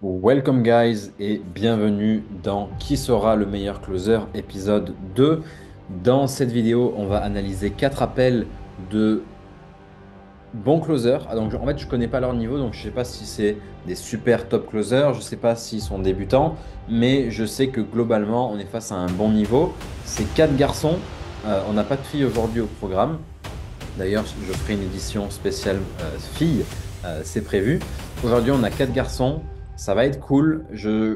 Welcome guys et bienvenue dans Qui sera le meilleur closer épisode 2. Dans cette vidéo, on va analyser 4 appels de bons closers. Donc en fait, je connais pas leur niveau, donc je sais pas si c'est des super top closers, je sais pas s'ils sont débutants, mais je sais que globalement, on est face à un bon niveau. C'est 4 garçons. On n'a pas de filles aujourd'hui au programme. D'ailleurs, je ferai une édition spéciale filles, c'est prévu. Aujourd'hui, on a 4 garçons. Ça va être cool.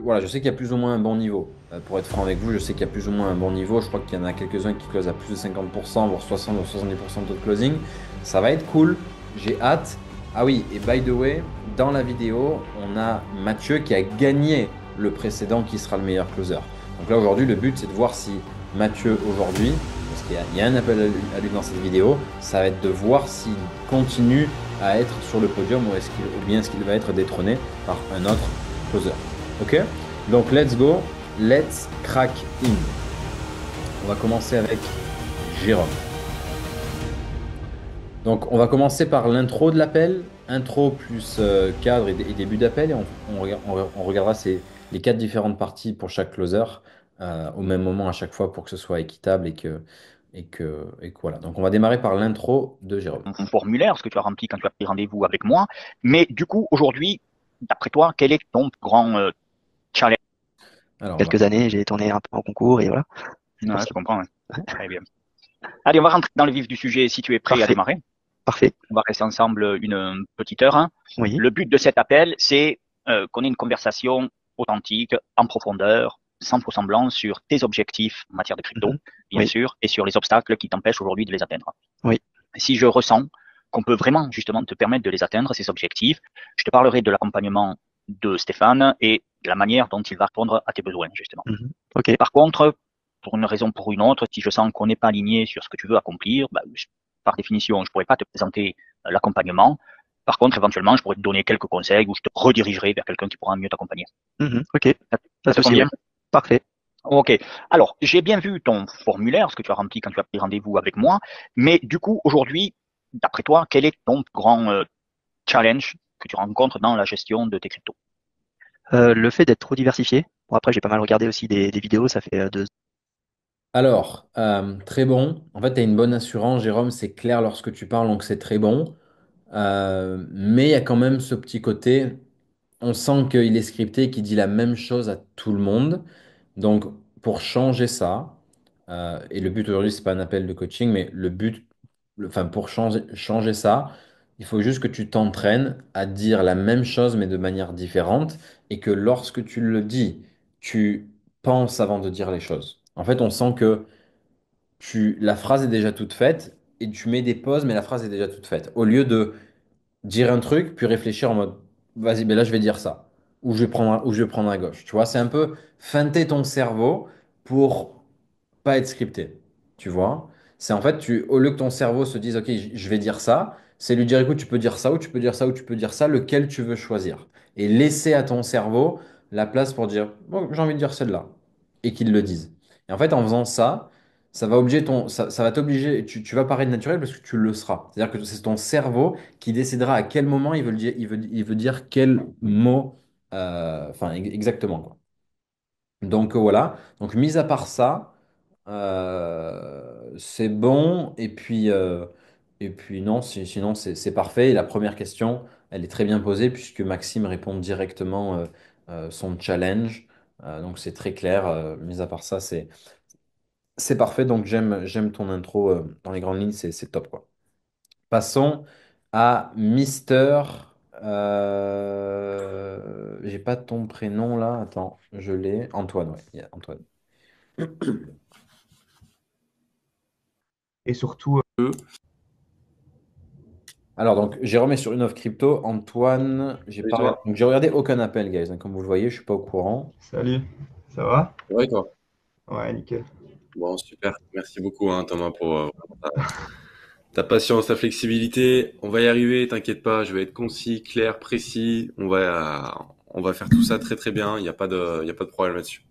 Voilà, je sais qu'il y a plus ou moins un bon niveau. Pour être franc avec vous, je sais qu'il y a plus ou moins un bon niveau. Je crois qu'il y en a quelques-uns qui closent à plus de 50%, voire 60 ou 70% de taux de closing. Ça va être cool. J'ai hâte. Ah oui, et by the way, dans la vidéo, on a Mathieu qui a gagné le précédent qui sera le meilleur closer. Donc là, aujourd'hui, le but, c'est de voir si Mathieu, aujourd'hui, parce qu'il y a un appel à lui dans cette vidéo, ça va être de voir s'il continue à être sur le podium ou bien est-ce qu'il va être détrôné par un autre closer. Ok? Donc let's go, let's crack in. On va commencer avec Jérôme. Donc on va commencer par l'intro de l'appel, intro plus cadre et début d'appel, et on regardera les 4 différentes parties pour chaque closer au même moment à chaque fois pour que ce soit équitable et que voilà. Donc on va démarrer par l'intro de Jérôme. Mon formulaire, ce que tu as rempli quand tu as pris rendez-vous avec moi. Mais du coup, aujourd'hui, d'après toi, quel est ton plus grand challenge? Alors, Quelques années, j'ai tourné un peu en concours et voilà, c'est pour Ouais, ça. je comprends. Ouais. Ouais. Très bien. Allez, on va rentrer dans le vif du sujet si tu es prêt à Parfait, démarrer. parfait. On va rester ensemble une petite heure, hein. Oui. Le but de cet appel, c'est qu'on ait une conversation authentique, en profondeur, sans faux semblant sur tes objectifs en matière de crypto, Mhm. bien Oui, sûr, et sur les obstacles qui t'empêchent aujourd'hui de les atteindre. oui. Si je ressens qu'on peut vraiment justement te permettre de les atteindre, ces objectifs, je te parlerai de l'accompagnement de Stéphane et de la manière dont il va répondre à tes besoins, justement. Mhm. Ok. Par contre, pour une raison ou pour une autre, si je sens qu'on n'est pas aligné sur ce que tu veux accomplir, bah, par définition, je ne pourrais pas te présenter l'accompagnement. Par contre, éventuellement, je pourrais te donner quelques conseils ou je te redirigerai vers quelqu'un qui pourra mieux t'accompagner. Mhm. Ok. Ça, Pas ça de te souci, convient? ouais. Parfait. Ok. Alors, j'ai bien vu ton formulaire, ce que tu as rempli quand tu as pris rendez-vous avec moi. Mais du coup, aujourd'hui, d'après toi, quel est ton plus grand challenge que tu rencontres dans la gestion de tes cryptos? Le fait d'être trop diversifié. Bon, après, j'ai pas mal regardé aussi des vidéos, ça fait deux. Alors, très bon. En fait, tu as une bonne assurance, Jérôme, c'est clair lorsque tu parles, donc c'est très bon. Mais il y a quand même ce petit côté, on sent qu'il est scripté, qu'il dit la même chose à tout le monde. Donc, pour changer ça, et le but aujourd'hui, c'est pas un appel de coaching, mais le but, enfin, pour changer ça, il faut juste que tu t'entraînes à dire la même chose, mais de manière différente, et que lorsque tu le dis, tu penses avant de dire les choses. En fait, on sent que la phrase est déjà toute faite, et tu mets des pauses, mais la phrase est déjà toute faite. Au lieu de dire un truc, puis réfléchir en mode, vas-y, mais là, je vais dire ça. Ou je vais prendre à gauche. Tu vois, c'est un peu feinter ton cerveau pour pas être scripté. Tu vois? C'est en fait, au lieu que ton cerveau se dise, OK, je vais dire ça, c'est lui dire, écoute, tu peux dire ça, ou tu peux dire ça, ou tu peux dire ça, lequel tu veux choisir. Et laisser à ton cerveau la place pour dire, bon, j'ai envie de dire celle-là. Et qu'il le dise. Et en fait, en faisant ça, ça va t'obliger, tu vas paraître naturel parce que tu le seras. C'est-à-dire que c'est ton cerveau qui décidera à quel moment il veut le dire, il veut dire quel mot, enfin, exactement, quoi. Donc voilà. Donc, mis à part ça, c'est bon. Et puis non, sinon c'est parfait. Et la première question, elle est très bien posée puisque Maxime répond directement son challenge. Donc c'est très clair. Mis à part ça, c'est parfait. Donc j'aime ton intro dans les grandes lignes, c'est top quoi. Passons à Mister. J'ai pas ton prénom là. Attends, je l'ai. Antoine, ouais. Il y a Antoine. Et surtout, Alors, donc, Jérôme est sur une offre crypto. Antoine, salut toi. donc, j'ai regardé aucun appel, guys, hein. Comme vous le voyez, je suis pas au courant. Salut, ça va? Ouais, toi. Ouais, nickel. Bon, super. Merci beaucoup, hein, Thomas, pour ta patience, ta flexibilité. On va y arriver, t'inquiète pas. Je vais être concis, clair, précis. On va faire tout ça très très bien. Il y a pas de problème là-dessus.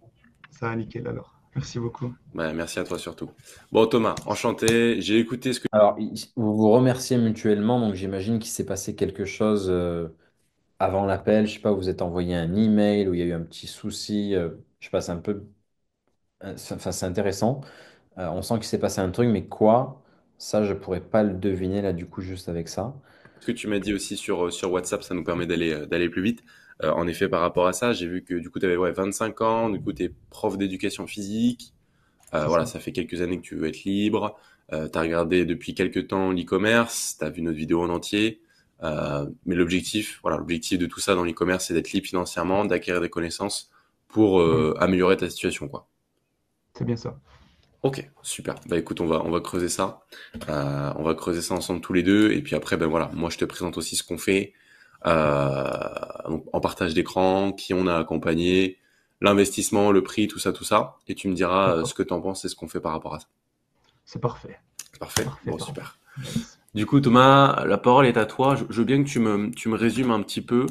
Ça va, nickel alors. Merci beaucoup. Ouais, merci à toi surtout. Bon, Thomas, enchanté. J'ai écouté ce que. Alors, vous vous remerciez mutuellement, donc j'imagine qu'il s'est passé quelque chose. avant l'appel, je sais pas, vous vous êtes envoyé un email ou il y a eu un petit souci, je sais pas, c'est un peu, enfin, c'est intéressant. On sent qu'il s'est passé un truc, mais quoi? Ça, je pourrais pas le deviner là, du coup, juste avec ça. Ce que tu m'as dit aussi sur WhatsApp, ça nous permet d'aller plus vite. En effet, par rapport à ça, j'ai vu que du coup, tu avais 25 ans, du coup, tu es prof d'éducation physique. C'est Voilà, ça. ça fait quelques années que tu veux être libre. Tu as regardé depuis quelques temps l'e-commerce, tu as vu notre vidéo en entier. Mais l'objectif de tout ça dans l'e-commerce, c'est d'être libre financièrement, d'acquérir des connaissances pour Mhm. améliorer ta situation, quoi. C'est bien ça. Ok, super. Bah écoute, on va creuser ça. On va creuser ça ensemble tous les deux. Et puis après, ben voilà, moi je te présente aussi ce qu'on fait. Donc, en partage d'écran, qui on a accompagné, l'investissement, le prix, tout ça, tout ça. Et tu me diras ce D'accord. que t'en penses et ce qu'on fait par rapport à ça. C'est parfait. C'est parfait? Parfait, Bon, parfait. super. Yes. Du coup, Thomas, la parole est à toi. Je veux bien que tu me résumes un petit peu,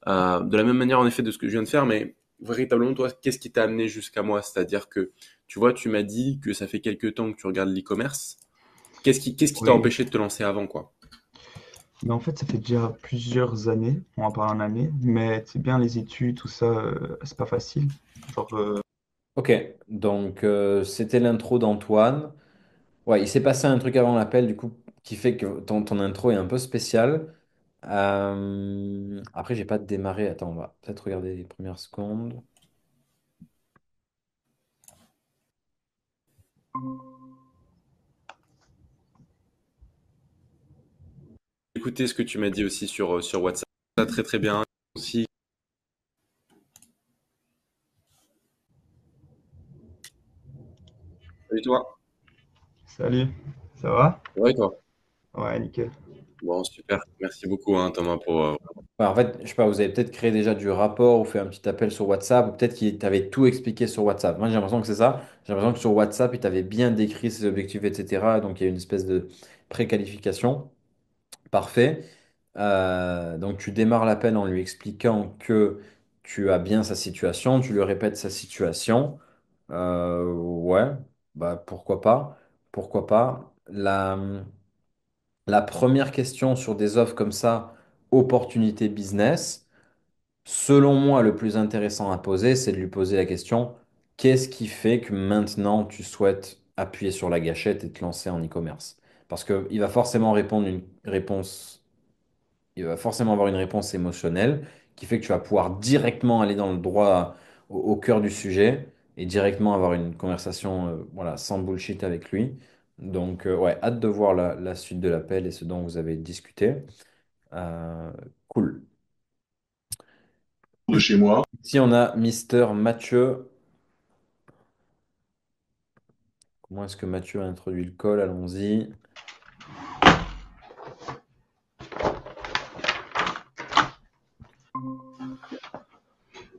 de la même manière en effet de ce que je viens de faire, mais véritablement, toi, qu'est-ce qui t'a amené jusqu'à moi? C'est-à-dire que, tu vois, tu m'as dit que ça fait quelques temps que tu regardes l'e-commerce. Qu'est-ce qui t'a Oui. empêché de te lancer avant, quoi? Mais en fait, ça fait déjà plusieurs années, on va parler en années, mais c'est bien les études, tout ça, c'est pas facile. Genre, Ok, donc c'était l'intro d'Antoine. Ouais, il s'est passé un truc avant l'appel, du coup, qui fait que ton intro est un peu spécial. Après, j'ai pas démarré. Attends, on va peut-être regarder les premières secondes. Écoutez ce que tu m'as dit aussi sur WhatsApp. Ça, très très bien. Aussi, salut toi. salut, ça va? Ouais, toi. Ouais, nickel. Bon, super. Merci beaucoup, hein, Thomas, pour. Ouais, en fait, je sais pas, vous avez peut-être créé déjà du rapport ou fait un petit appel sur WhatsApp, ou peut-être qu'il t'avait tout expliqué sur WhatsApp. Moi, j'ai l'impression que c'est ça. J'ai l'impression que sur WhatsApp, il t'avait bien décrit ses objectifs, etc. Donc, il y a une espèce de préqualification. Parfait. Donc, tu démarres l'appel en lui expliquant que tu as bien sa situation, tu lui répètes sa situation. Ouais, bah, pourquoi pas? Pourquoi pas? La première question sur des offres comme ça, opportunité business. Selon moi, le plus intéressant à poser, c'est de lui poser la question, qu'est-ce qui fait que maintenant tu souhaites appuyer sur la gâchette et te lancer en e-commerce? Parce qu'il va forcément répondre une réponse, il va forcément avoir une réponse émotionnelle qui fait que tu vas pouvoir directement aller dans le droit au cœur du sujet et directement avoir une conversation voilà, sans bullshit avec lui. Donc, ouais, hâte de voir la suite de l'appel et ce dont vous avez discuté. Euh, cool. De chez moi. Si on a Mister Mathieu, comment est-ce que Mathieu a introduit le call? Allons-y.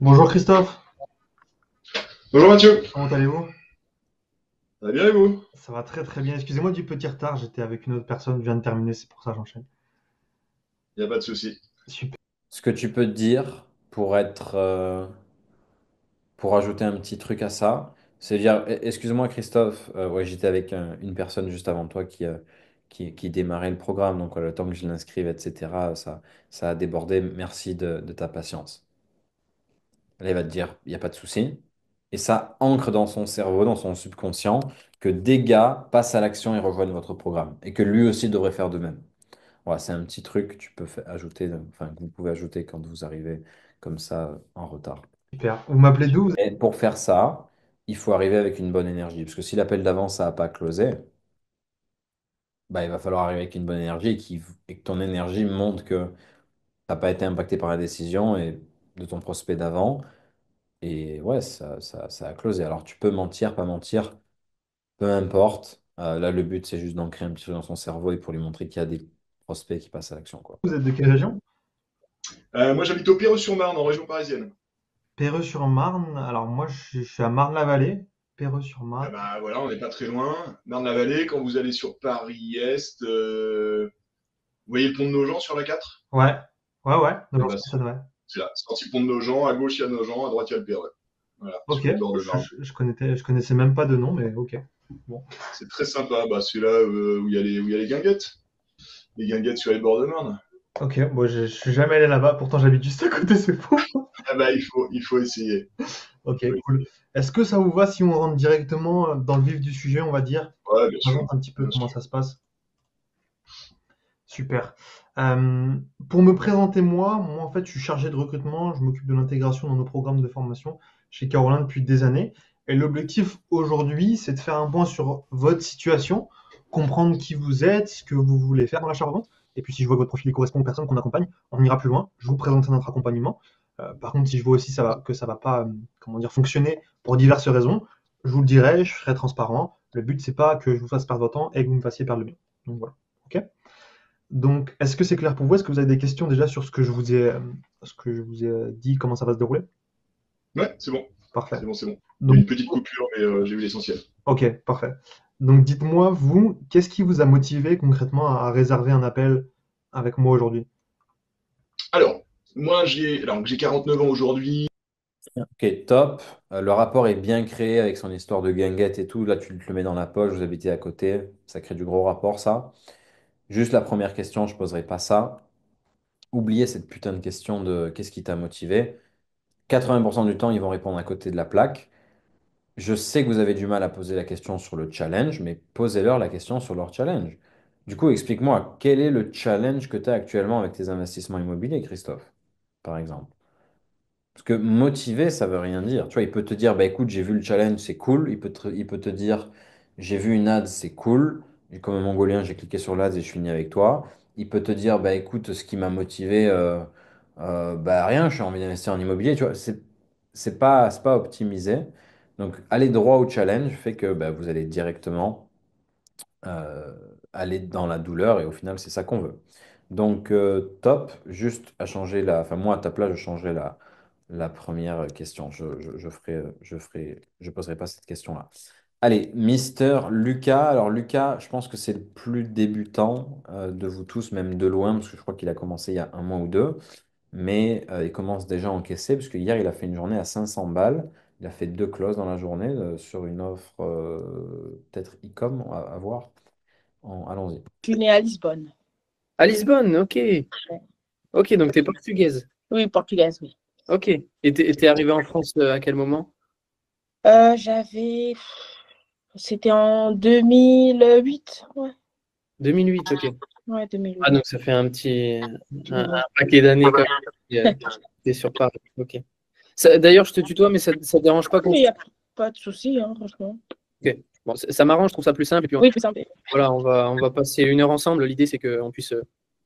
Bonjour Christophe, Bonjour Mathieu, comment allez-vous? ça va bien et vous? Ça va très très bien. Excusez-moi du petit retard, j'étais avec une autre personne, je viens de terminer, c'est pour ça que j'enchaîne. Il n'y a pas de souci. Super. Ce que tu peux te dire pour être, pour ajouter un petit truc à ça, c'est dire, excuse-moi Christophe, ouais, j'étais avec une personne juste avant toi qui démarrait le programme, donc le temps que je l'inscrive, etc., ça a débordé. Merci de ta patience. Là, il va te dire, il n'y a pas de souci. Et ça ancre dans son cerveau, dans son subconscient, que des gars passent à l'action et rejoignent votre programme. Et que lui aussi devrait faire de même. Voilà, c'est un petit truc que tu peux ajouter, enfin, que vous pouvez ajouter quand vous arrivez comme ça en retard. Vous m'appelez d'où? Et pour faire ça, il faut arriver avec une bonne énergie. Parce que si l'appel d'avant, ça n'a pas closé, bah, il va falloir arriver avec une bonne énergie et que ton énergie montre que tu n'as pas été impacté par la décision et de ton prospect d'avant. Et ouais, ça a closé. Alors tu peux mentir, pas mentir, peu importe. Là, le but, c'est juste d'ancrer un petit truc dans son cerveau et pour lui montrer qu'il y a des prospects qui passent à l'action, quoi. Vous êtes de quelle région? Moi j'habite au Pireux-sur-Marne, en région parisienne. Perreux-sur-Marne. Alors moi, je suis à Marne-la-Vallée. Ah Perreux-sur-Marne. bah voilà, on n'est pas très loin. Marne-la-Vallée, quand vous allez sur Paris-Est, vous voyez le pont de Nogent sur la 4? Ouais, ouais, ouais. Eh Non, ben, ça doit. c'est là, sortie pont de Nogent, à gauche il y a Nogent, à droite il y a le Pireux. Voilà, Ok, sur les bords de je, Marne. je, je connaissais même pas de nom, mais ok. Bon. C'est très sympa, bah, c'est là où il y a les guinguettes. Les guinguettes sur les bords de Marne. Ok, moi je suis jamais allé là-bas, pourtant j'habite juste à côté, c'est fou. Ah bah, il faut essayer. Ok, Il faut cool. essayer. Est-ce que ça vous va si on rentre directement dans le vif du sujet, on va dire? Ouais, bien On sûr. présente un petit peu Bien comment sûr. ça se passe. Super. Euh, pour me présenter moi en fait je suis chargé de recrutement, je m'occupe de l'intégration dans nos programmes de formation chez Caroline depuis des années. Et l'objectif aujourd'hui, c'est de faire un point sur votre situation, comprendre qui vous êtes, ce que vous voulez faire dans l'achat-revente. Et puis si je vois que votre profil correspond aux personnes qu'on accompagne, on ira plus loin. Je vous présenterai notre accompagnement. Par contre, si je vois aussi que ça va pas, comment dire, fonctionner pour diverses raisons, je vous le dirai, je serai transparent. Le but, c'est pas que je vous fasse perdre votre temps et que vous me fassiez perdre le mien. Donc voilà. Ok? Donc, est-ce que c'est clair pour vous? Est-ce que vous avez des questions déjà sur ce que je vous ai dit, comment ça va se dérouler? Ouais, c'est bon. Parfait. C'est bon, c'est bon. Il y a Donc, une petite coupure, mais j'ai eu l'essentiel. ok, parfait. Donc, dites-moi, vous, qu'est-ce qui vous a motivé concrètement à réserver un appel avec moi aujourd'hui? Alors, moi, j'ai 49 ans aujourd'hui. Ok, top. Le rapport est bien créé avec son histoire de guinguette et tout. Là, tu te le mets dans la poche, vous habitez à côté. Ça crée du gros rapport, ça. Juste la première question, je poserai pas ça. Oubliez cette putain de question de qu'est-ce qui t'a motivé. 80% du temps, ils vont répondre à côté de la plaque. Je sais que vous avez du mal à poser la question sur le challenge, mais posez-leur la question sur leur challenge. Du coup, explique-moi, quel est le challenge que tu as actuellement avec tes investissements immobiliers, Christophe, par exemple? Parce que motiver, ça veut rien dire. Tu vois, il peut te dire, bah écoute, j'ai vu le challenge, c'est cool. Il peut te dire, j'ai vu une ad, c'est cool. Et comme un Mongolien, j'ai cliqué sur l'ad et je finis avec toi. Il peut te dire, bah écoute, ce qui m'a motivé, bah rien, j'ai envie d'investir en immobilier. Tu vois, c'est pas optimisé. Donc, aller droit au challenge fait que bah, vous allez directement euh, aller dans la douleur et au final, c'est ça qu'on veut. Donc, top, juste à changer enfin, moi, à ta place, je changerais la première question. Je poserai pas cette question-là. Allez, Mister Lucas. Alors, Lucas, je pense que c'est le plus débutant de vous tous, même de loin, parce que je crois qu'il a commencé il y a un mois ou deux. Mais il commence déjà à encaisser, parce que hier, il a fait une journée à 500 balles. Il a fait deux closes dans la journée sur une offre peut-être e-com, à voir. Allons-y. Je suis née à Lisbonne. À Lisbonne, ok. Ouais. Ok, donc t'es portugaise. Oui, portugaise, oui. Ok. Et t'es arrivée en France à quel moment? J'avais. C'était en 2008. Ouais, 2008, ok. ouais, Ah, 2008. donc ça fait un paquet d'années quand même. T'es sur Paris. Ok. D'ailleurs, je te tutoie, mais ça te dérange pas qu'on. Mais il n'y a pas de souci, hein, franchement. Ok. Bon, ça m'arrange, je trouve ça plus simple. Et puis, Oui, plus simple. voilà, on va passer une heure ensemble. L'idée, c'est qu'on puisse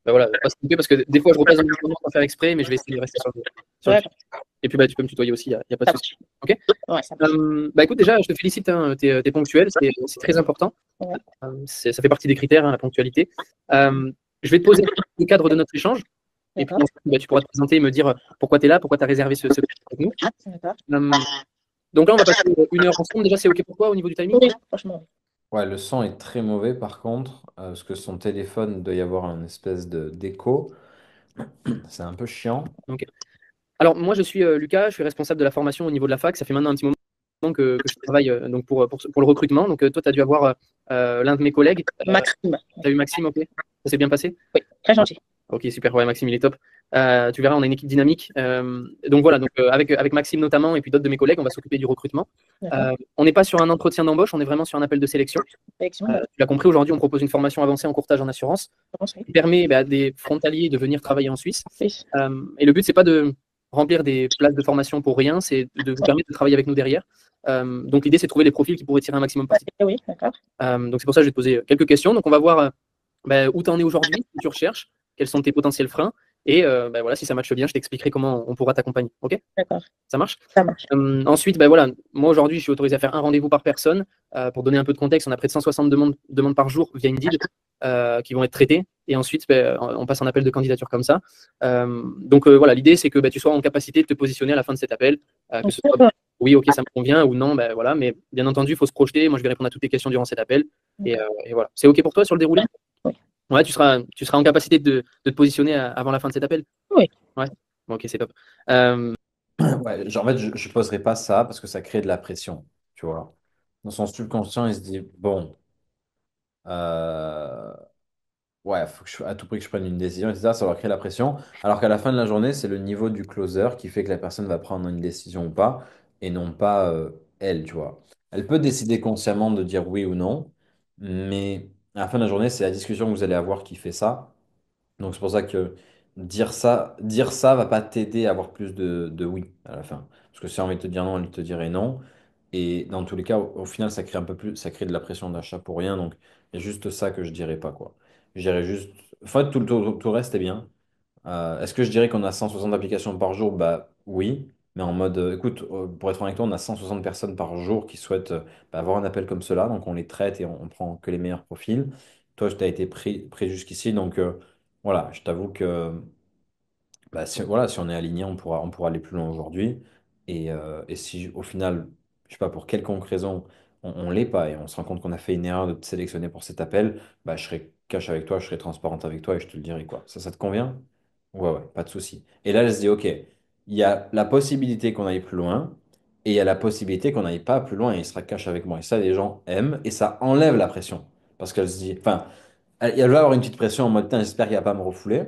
bah voilà, pas se couper parce que des fois, je repasse dans le moment sans faire exprès, mais je vais essayer de rester sur le Ouais, fil. Et puis, bah, tu peux me tutoyer aussi, il n'y a pas de ça souci. marche. Ok. Ouais, ça marche. Bah, écoute, déjà, je te félicite, hein, t'es ponctuel, c'est très important. Ouais. Ça fait partie des critères, hein, la ponctualité. Je vais te poser le cadre de notre échange. Et puis, D'accord. ensuite, bah, tu pourras te présenter et me dire pourquoi tu es là, pourquoi tu as réservé ce truc avec nous. D'accord. Donc là, on va passer une heure ensemble. Déjà, c'est OK pour toi au niveau du timing? Oui, franchement. Ouais, le son est très mauvais par contre, parce que son téléphone il doit y avoir un espèce de d'écho. C'est un peu chiant. Ok. Alors, moi, je suis Lucas, je suis responsable de la formation au niveau de la fac. Ça fait maintenant un petit moment que je travaille donc pour le recrutement. Donc, toi, tu as dû avoir l'un de mes collègues. Maxime. Tu as eu Maxime, OK? Ça s'est bien passé? Oui, très gentil. Ok, super. Ouais, Maxime, il est top. Tu verras, on a une équipe dynamique. Donc voilà, avec Maxime notamment et puis d'autres de mes collègues, on va s'occuper du recrutement. D'accord. On n'est pas sur un entretien d'embauche, on est vraiment sur un appel de sélection. Sélection, Tu l'as compris, aujourd'hui, on propose une formation avancée en courtage en assurance oui. qui permet à des frontaliers de venir travailler en Suisse. Oui. Et le but, c'est pas de remplir des places de formation pour rien, c'est de vous permettre de travailler avec nous derrière. Donc l'idée, c'est de trouver des profils qui pourraient tirer un maximum parti. Oui, d'accord. Donc c'est pour ça que je vais te poser quelques questions. Donc on va voir où tu en es aujourd'hui, ce que tu recherches, quels sont tes potentiels freins. Et voilà, si ça matche bien, je t'expliquerai comment on pourra t'accompagner. Ok? D'accord. Ça marche? Ça marche. Ensuite, voilà, moi aujourd'hui, je suis autorisé à faire un rendez-vous par personne. Pour donner un peu de contexte, on a près de 160 demandes par jour via Indeed qui vont être traitées. Et ensuite, on passe un appel de candidature comme ça. Donc voilà, l'idée, c'est que tu sois en capacité de te positionner à la fin de cet appel, que ce soit oui, ok, ça me convient, ou non, voilà. Mais bien entendu, il faut se projeter. Moi, je vais répondre à toutes tes questions durant cet appel. Et voilà. C'est ok pour toi sur le déroulé? Oui. Ouais, tu seras en capacité de te positionner avant la fin de cet appel? Oui. Ouais. Bon, ok, c'est top. Ouais, genre, en fait, je ne poserai pas ça parce que ça crée de la pression, tu vois. Dans son subconscient, il se dit, bon, euh, Ouais, faut que à tout prix que je prenne une décision, etc. Ça leur crée la pression. Alors qu'à la fin de la journée, c'est le niveau du closer qui fait que la personne va prendre une décision ou pas, et non pas elle, tu vois. Elle peut décider consciemment de dire oui ou non, mais à la fin de la journée, c'est la discussion que vous allez avoir qui fait ça. Donc c'est pour ça que dire ça va pas t'aider à avoir plus de oui à la fin. Parce que si elle a envie de te dire non, elle te dirait non. Et dans tous les cas, au final, ça crée un peu plus, ça crée de la pression d'achat pour rien. Donc il y a juste ça que je dirais pas, quoi. Je dirais juste, en fait, tout le reste est bien. Est-ce que je dirais qu'on a 160 applications par jour? Bah oui. Mais en mode, écoute, pour être franc avec toi, on a 160 personnes par jour qui souhaitent bah, avoir un appel comme cela. Donc on les traite et on prend que les meilleurs profils. Toi, tu as été pris jusqu'ici. Donc voilà, je t'avoue que bah, voilà, si on est aligné, on pourra aller plus loin aujourd'hui. Et si au final, je sais pas, pour quelconque raison, on l'est pas et on se rend compte qu'on a fait une erreur de te sélectionner pour cet appel, bah, je serai cash avec toi, je serai transparente avec toi et je te le dirai quoi. Ça te convient? Ouais, ouais, pas de souci. Et là, elle se dit, ok, il y a la possibilité qu'on aille plus loin et il y a la possibilité qu'on n'aille pas plus loin et il sera cash avec moi. Et ça, les gens aiment et ça enlève la pression. Parce qu'elle se dit, enfin, elle va avoir une petite pression en mode, Tain, j'espère qu'il va pas me refouler.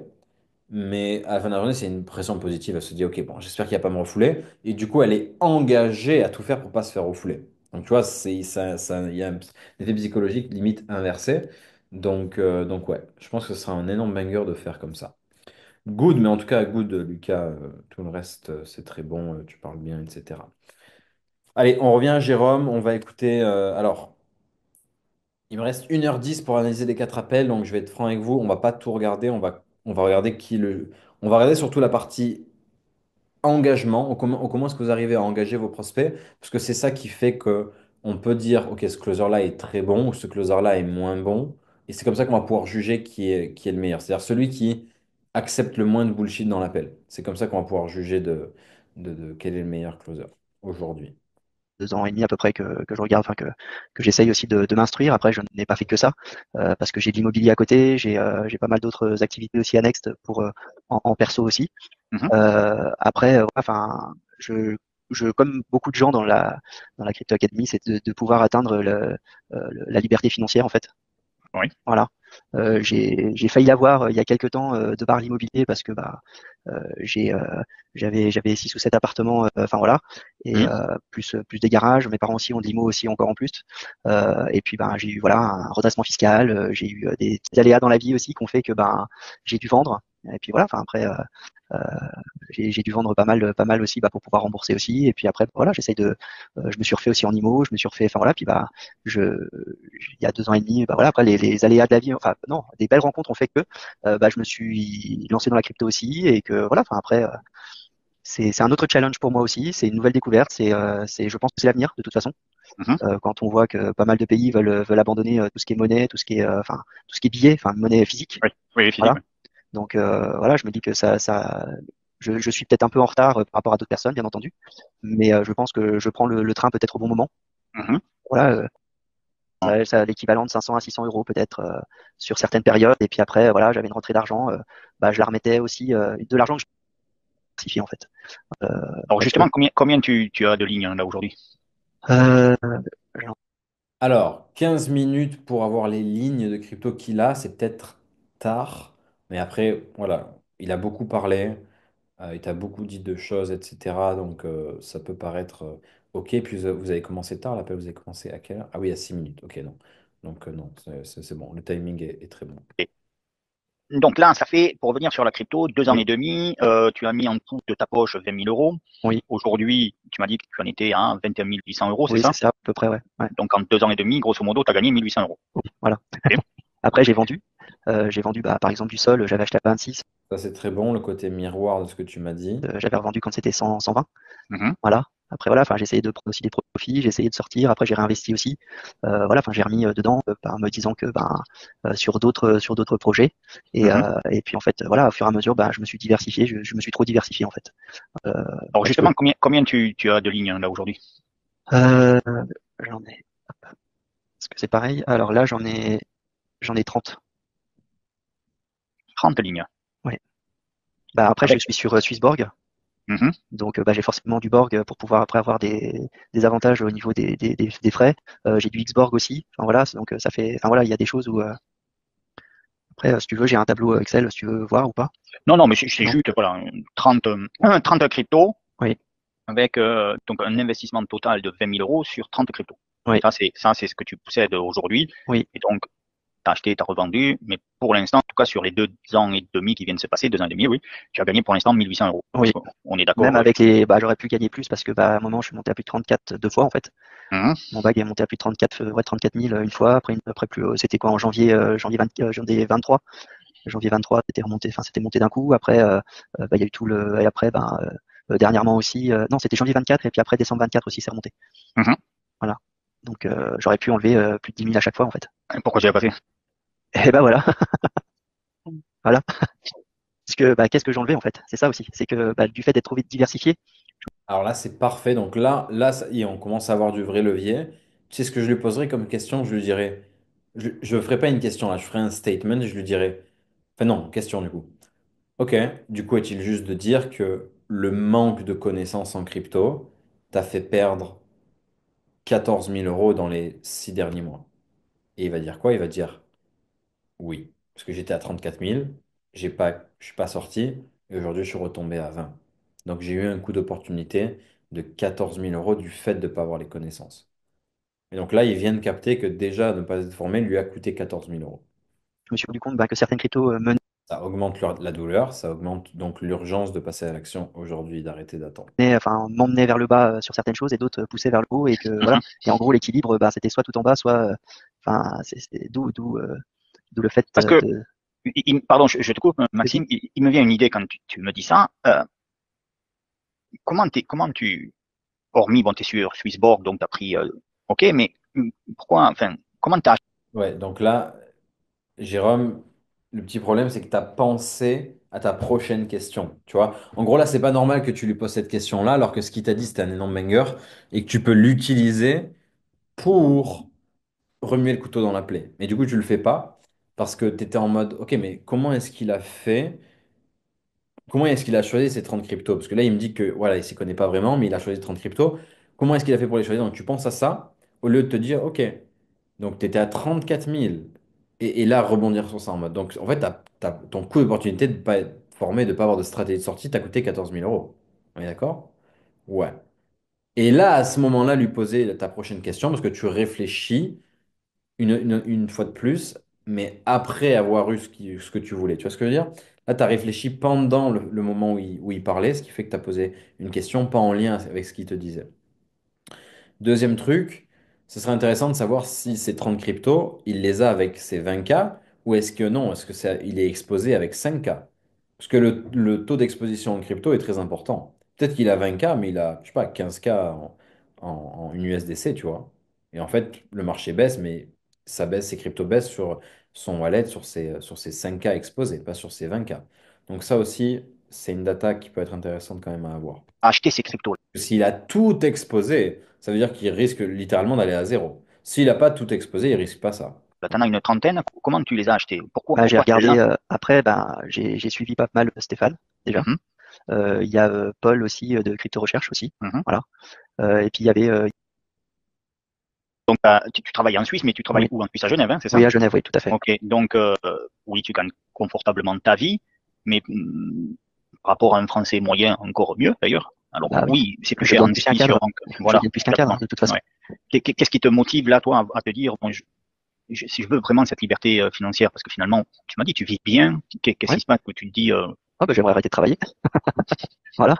Mais à la fin de la journée, c'est une pression positive. Elle se dit, OK, bon, j'espère qu'il va pas me refouler. Et du coup, elle est engagée à tout faire pour pas se faire refouler. Donc, tu vois, il y a un effet psychologique limite inversé. Donc ouais, je pense que ce sera un énorme banger de faire comme ça. Good, mais en tout cas, good, Lucas. Tout le reste, c'est très bon. Tu parles bien, etc. Allez, on revient à Jérôme. On va écouter. Alors, il me reste 1h10 pour analyser les 4 appels. Donc, je vais être franc avec vous. On va pas tout regarder. On va regarder qui le. On va regarder surtout la partie engagement, comment est-ce que vous arrivez à engager vos prospects, parce que c'est ça qui fait que on peut dire, OK, ce closer-là est très bon ou ce closer-là est moins bon, et c'est comme ça qu'on va pouvoir juger qui est le meilleur. C'est-à-dire celui qui accepte le moins de bullshit dans l'appel. C'est comme ça qu'on va pouvoir juger de quel est le meilleur closer aujourd'hui. 2 ans et demi à peu près que je regarde, enfin que j'essaye aussi de m'instruire. Après, je n'ai pas fait que ça parce que j'ai de l'immobilier à côté, j'ai pas mal d'autres activités aussi annexes pour en perso aussi. Mhm. Après, enfin, comme beaucoup de gens dans la Crypto Academy, c'est de pouvoir atteindre la liberté financière en fait. Oui. Voilà. J'ai failli l'avoir il y a quelques temps de par l'immobilier parce que j'ai j'avais 6 ou 7 appartements, enfin voilà, et Mhm. plus des garages. Mes parents aussi ont de l'immo aussi encore en plus. Et puis j'ai eu voilà un redressement fiscal, j'ai eu des petits aléas dans la vie aussi qui ont fait que j'ai dû vendre. Et puis voilà, enfin après euh, j'ai dû vendre pas mal aussi pour pouvoir rembourser aussi. Et puis après voilà, je me suis refait aussi en IMO, je me suis refait, enfin voilà, puis je il y a 2 ans et demi, voilà, après les aléas de la vie, enfin non, des belles rencontres ont fait que je me suis lancé dans la crypto aussi et que voilà, enfin après c'est un autre challenge pour moi aussi, c'est une nouvelle découverte, je pense que c'est l'avenir de toute façon. Mhm. Quand on voit que pas mal de pays veulent abandonner tout ce qui est monnaie, tout ce qui est tout ce qui est billet, enfin monnaie physique, Oui, oui, physique. voilà. Oui. Donc voilà, je me dis que je suis peut-être un peu en retard par rapport à d'autres personnes, bien entendu, mais je pense que je prends le train peut-être au bon moment. Mhm. Voilà, ça a l'équivalent de 500 à 600 euros peut-être sur certaines périodes. Et puis après, voilà, j'avais une rentrée d'argent, je la remettais aussi de l'argent que je diversifie en fait. Euh, Alors parce que justement, combien tu as de lignes là aujourd'hui? euh, Alors, 15 minutes pour avoir les lignes de crypto qu'il a, c'est peut-être tard, mais après, voilà, il a beaucoup parlé. Il t'a beaucoup dit de choses, etc. Donc, ça peut paraître OK. Puis, vous avez commencé tard, l'appel, vous avez commencé à quelle heure? Ah oui, à 6 minutes. OK, non. Donc, non, c'est bon. Le timing est très bon. Et donc là, ça fait, pour revenir sur la crypto, 2 ans oui, et demi, tu as mis en tout de ta poche 20 000 euros. oui, Aujourd'hui, tu m'as dit que tu en étais à 21 800 euros, c'est oui, c'est ça? ça, à peu près, ouais. Ouais. Donc en 2 ans et demi, grosso modo, tu as gagné 1 800 euros. Oui, voilà. Ok. Après, j'ai vendu. J'ai vendu, par exemple, du sol, j'avais acheté à 26, Ça, c'est très bon, le côté miroir de ce que tu m'as dit. j'avais revendu quand c'était 100, 120. Mhm. Voilà. Après, voilà, enfin, j'ai essayé de prendre aussi des profits, j'ai essayé de sortir. Après, j'ai réinvesti aussi. Voilà, enfin, j'ai remis dedans en me disant que sur d'autres projets. Mhm. Et puis en fait, voilà, au fur et à mesure, je me suis diversifié. Je me suis trop diversifié en fait. Euh, Alors parce que justement, combien tu as de lignes là aujourd'hui? euh, j'en ai. Est-ce que c'est pareil? Alors là, j'en ai 30. 30 lignes. Ouais. Après, je Avec. suis sur Swissborg. Mhm. Donc j'ai forcément du Borg pour pouvoir après avoir des avantages au niveau des frais. J'ai du Xborg aussi. Enfin voilà, donc ça fait. Enfin voilà, il y a des choses où Après, si tu veux, j'ai un tableau Excel, si tu veux voir ou pas. Non, non, mais c'est Non? juste, voilà, 30, 30 cryptos Oui, avec donc un investissement total de 20 000 euros sur 30 cryptos. oui, Ça, c'est ce que tu possèdes aujourd'hui. oui. Et donc, tu as acheté, tu as revendu, mais pour l'instant, en tout cas sur les 2 ans et demi qui viennent de se passer, 2 ans et demi, oui, tu as gagné pour l'instant 1 800 euros. Oui. On est Même d'accord. avec les, bah, j'aurais pu gagner plus parce que, bah, à un moment, je suis monté à plus de 34 deux fois, en fait. Mhm. Mon bag est monté à plus de 34, ouais, 34 000 une fois. Après plus, c'était quoi, en janvier, janvier 23. Janvier 23, c'était remonté, enfin, c'était monté d'un coup. Après, bah, il y a eu tout le, et après, ben, dernièrement aussi, non, c'était janvier 24, et puis après, décembre 24 aussi, c'est remonté. Mhm. Voilà. Donc, j'aurais pu enlever plus de 10 000 à chaque fois, en fait. Et pourquoi tu l'as pas fait? Et ben voilà, voilà. Parce que, bah, qu'est-ce que j'ai enlevé, en fait? C'est ça aussi. C'est que, bah, du fait d'être trop vite diversifié, Alors là, c'est parfait. Donc là, ça y est, on commence à avoir du vrai levier. Tu sais ce que je lui poserai comme question? Je lui dirais, je ne ferai pas une question là, je ferai un statement. Je lui dirais, enfin non, question du coup. Ok, du coup, est-il juste de dire que le manque de connaissances en crypto t'a fait perdre 14 000 euros dans les 6 derniers mois? Et il va dire quoi? Il va dire oui, parce que j'étais à 34 000, je suis pas sorti, et aujourd'hui je suis retombé à 20. Donc j'ai eu un coup d'opportunité de 14 000 euros du fait de ne pas avoir les connaissances. Et donc là, il vient de capter que déjà ne pas être formé lui a coûté 14 000 euros. je me suis rendu compte, bah, que certaines cryptos Ça augmente la douleur, ça augmente donc l'urgence de passer à l'action aujourd'hui, d'arrêter d'attendre. enfin, m'emmenaient vers le bas sur certaines choses et d'autres poussaient vers le haut et que, voilà. Mhm. Et en gros, l'équilibre, bah, c'était soit tout en bas, soit, enfin, d'où le fait Parce que, de, pardon, je te coupe, vas-y. Maxime, il me vient une idée quand tu me dis ça. Comment tu, hormis, bon, tu es sur Swissborg, donc tu as pris, ok, mais pourquoi, enfin, comment tu as Ouais, donc là, Jérôme, le petit problème, c'est que tu as pensé à ta prochaine question. Tu vois, en gros, là, c'est pas normal que tu lui poses cette question-là, alors que ce qu'il t'a dit, c'était un énorme banger et que tu peux l'utiliser pour remuer le couteau dans la plaie. Mais du coup, tu le fais pas parce que tu étais en mode, ok, mais comment est-ce qu'il a fait? Comment est-ce qu'il a choisi ces 30 cryptos? Parce que là, il me dit que voilà, il s'y connaît pas vraiment, mais il a choisi 30 cryptos. Comment est-ce qu'il a fait pour les choisir? Donc, tu penses à ça au lieu de te dire, ok, donc tu étais à 34 000 et là, rebondir sur ça en mode. Donc, en fait, ton coût d'opportunité de ne pas être formé, de ne pas avoir de stratégie de sortie, t'a coûté 14 000 euros. On est d'accord? Ouais. Et là, à ce moment-là, lui poser ta prochaine question, parce que tu réfléchis une fois de plus, mais après avoir eu ce que tu voulais. Tu vois ce que je veux dire? Là, tu as réfléchi pendant le moment où il parlait, ce qui fait que tu as posé une question pas en lien avec ce qu'il te disait. Deuxième truc, ce serait intéressant de savoir si ces 30 cryptos, il les a avec ses 20K ou est-ce que non, est-ce que il est exposé avec 5K? Parce que le taux d'exposition en crypto est très important. Peut-être qu'il a 20K, mais il a, je sais pas, 15K en USDC, tu vois. Et en fait, le marché baisse, mais ça baisse, ses cryptos baissent sur son wallet, sur ses 5K exposés, pas sur ses 20K. Donc ça aussi, c'est une data qui peut être intéressante quand même à avoir. acheté ces cryptos? S'il a tout exposé, ça veut dire qu'il risque littéralement d'aller à zéro. S'il n'a pas tout exposé, il risque pas ça. Là, tu en as une trentaine. Comment tu les as achetés? Bah, j'ai Pourquoi tu les regardé, as? après, ben, j'ai suivi pas mal Stéphane, déjà. Mhm, Il y a Paul aussi de Crypto Recherche aussi. mhm. Voilà. Et puis il y avait Donc, tu travailles en Suisse, mais tu travailles oui, où? En Suisse, à Genève, hein, c'est ça? oui, à Genève, oui, tout à fait. Ok, donc oui, tu gagnes confortablement ta vie, mais par rapport à un Français moyen, encore mieux d'ailleurs. Alors Bah oui, oui, c'est plus je cher en gagne plus qu'un expédition, cadre. donc Je voilà, gagne plus qu'un cadre, exactement. hein, de toute façon. Ouais. Qu'est-ce qui te motive là, toi, à te dire, bon, si je veux vraiment cette liberté financière, parce que finalement, tu m'as dit, tu vis bien, qu'est-ce Ouais. qui se passe que tu te dis, Oh, bah, j'aimerais arrêter de travailler. Voilà.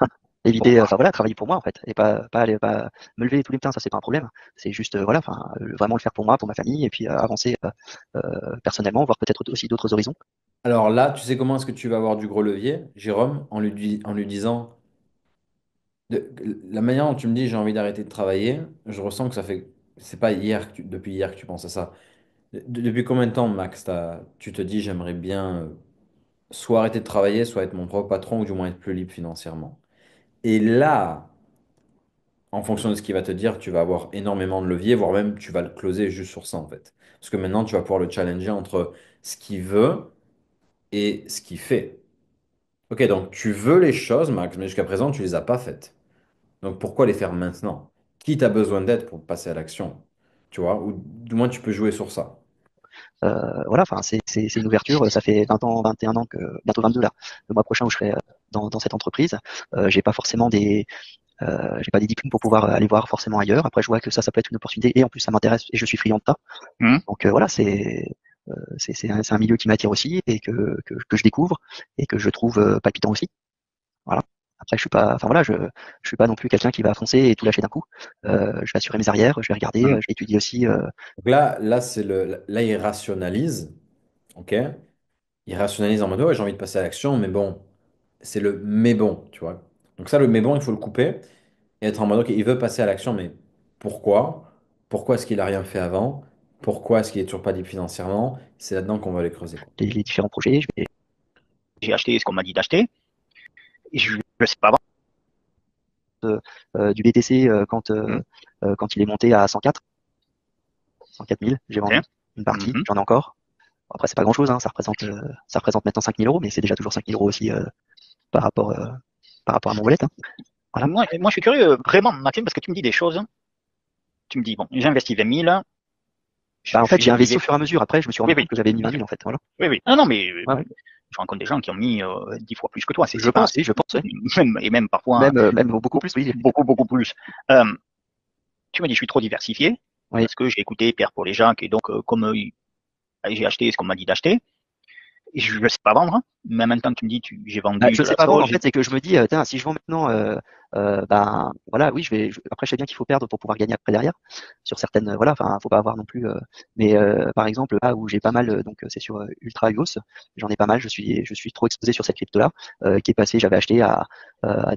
Éviter, enfin voilà, travailler pour moi en fait, et pas aller, pas me lever tous les matins, ça c'est pas un problème. C'est juste, voilà, enfin, vraiment le faire pour moi, pour ma famille, et puis avancer personnellement, voir peut-être aussi d'autres horizons. Alors là, tu sais comment est-ce que tu vas avoir du gros levier, Jérôme, en lui disant, la manière dont tu me dis j'ai envie d'arrêter de travailler, je ressens que ça fait, c'est pas hier, depuis hier que tu penses à ça. Depuis combien de temps, Max, tu te dis j'aimerais bien soit arrêter de travailler, soit être mon propre patron, ou du moins être plus libre financièrement. Et là, en fonction de ce qu'il va te dire, tu vas avoir énormément de leviers, voire même tu vas le closer juste sur ça en fait. Parce que maintenant, tu vas pouvoir le challenger entre ce qu'il veut et ce qu'il fait. Ok, donc tu veux les choses, Max, mais jusqu'à présent, tu les as pas faites. Donc pourquoi les faire maintenant? Qui t'a besoin d'aide pour passer à l'action? Tu vois, ou du moins tu peux jouer sur ça. Voilà, enfin, c'est une ouverture. Ça fait 20 ans, 21 ans que, bientôt 22 là, le mois prochain où je serai dans cette entreprise. J'ai pas forcément j'ai pas des diplômes pour pouvoir aller voir forcément ailleurs. Après, je vois que ça peut être une opportunité et en plus ça m'intéresse et je suis friand de ça. Mmh. Donc voilà, c'est un milieu qui m'attire aussi et que je découvre et que je trouve palpitant aussi. Voilà. Après, je suis pas, enfin voilà, je suis pas non plus quelqu'un qui va foncer et tout lâcher d'un coup. Je vais assurer mes arrières, je vais regarder, Mmh. je vais étudier aussi. Donc là, il rationalise, ok? Il rationalise en mode, ouais, j'ai envie de passer à l'action, mais bon, c'est le mais bon, tu vois. Donc ça, le mais bon, il faut le couper et être en mode, ok, il veut passer à l'action, mais pourquoi? Pourquoi est-ce qu'il a rien fait avant? Pourquoi est-ce qu'il est toujours pas libre financièrement? C'est là-dedans qu'on va aller creuser, quoi. Les différents projets. J'ai acheté ce qu'on m'a dit d'acheter. Et je sais pas Du BTC Mmh. quand il est monté à 104 000, j'ai vendu OK. une partie, Mmh. j'en ai encore. Après, c'est pas grand chose, hein, ça représente maintenant 5 000 euros, mais c'est déjà toujours 5 000 euros aussi par rapport, euh, par rapport à mon wallet. Hein. Voilà. Moi, je suis curieux, vraiment, Maxime, parce que tu me dis des choses. Tu me dis, bon, j'ai investi 20 000. Bah, en fait, j'ai J'y investi vais. au fur et à mesure. Après, je me suis rendu Oui, oui. compte que j'avais mis 20 000 en fait. Voilà. Oui, oui. Ah non, mais Ouais, ouais. je rencontre des gens qui ont mis 10 fois plus que toi. Je Pas, pense, oui, je pense, oui. et même parfois Même beaucoup plus, oui. beaucoup, beaucoup plus. Euh, Tu m'as dit, je suis trop diversifié, Oui. parce que j'ai écouté Pierre Paul et Jacques, et donc, comme j'ai acheté ce qu'on m'a dit d'acheter, et je ne sais pas vendre, hein. Mais en même temps que tu me dis, j'ai vendu Je de sais la pas vendre, en chose. fait, c'est que je me dis, tiens, si je vends maintenant, ben voilà, oui, après, je sais bien qu'il faut perdre pour pouvoir gagner après derrière. Sur certaines, voilà, enfin, faut pas avoir non plus. Mais par exemple, là où j'ai pas mal, donc c'est sur Ultra UOS, j'en ai pas mal. Je suis trop exposé sur cette crypto-là, qui est passée, j'avais acheté à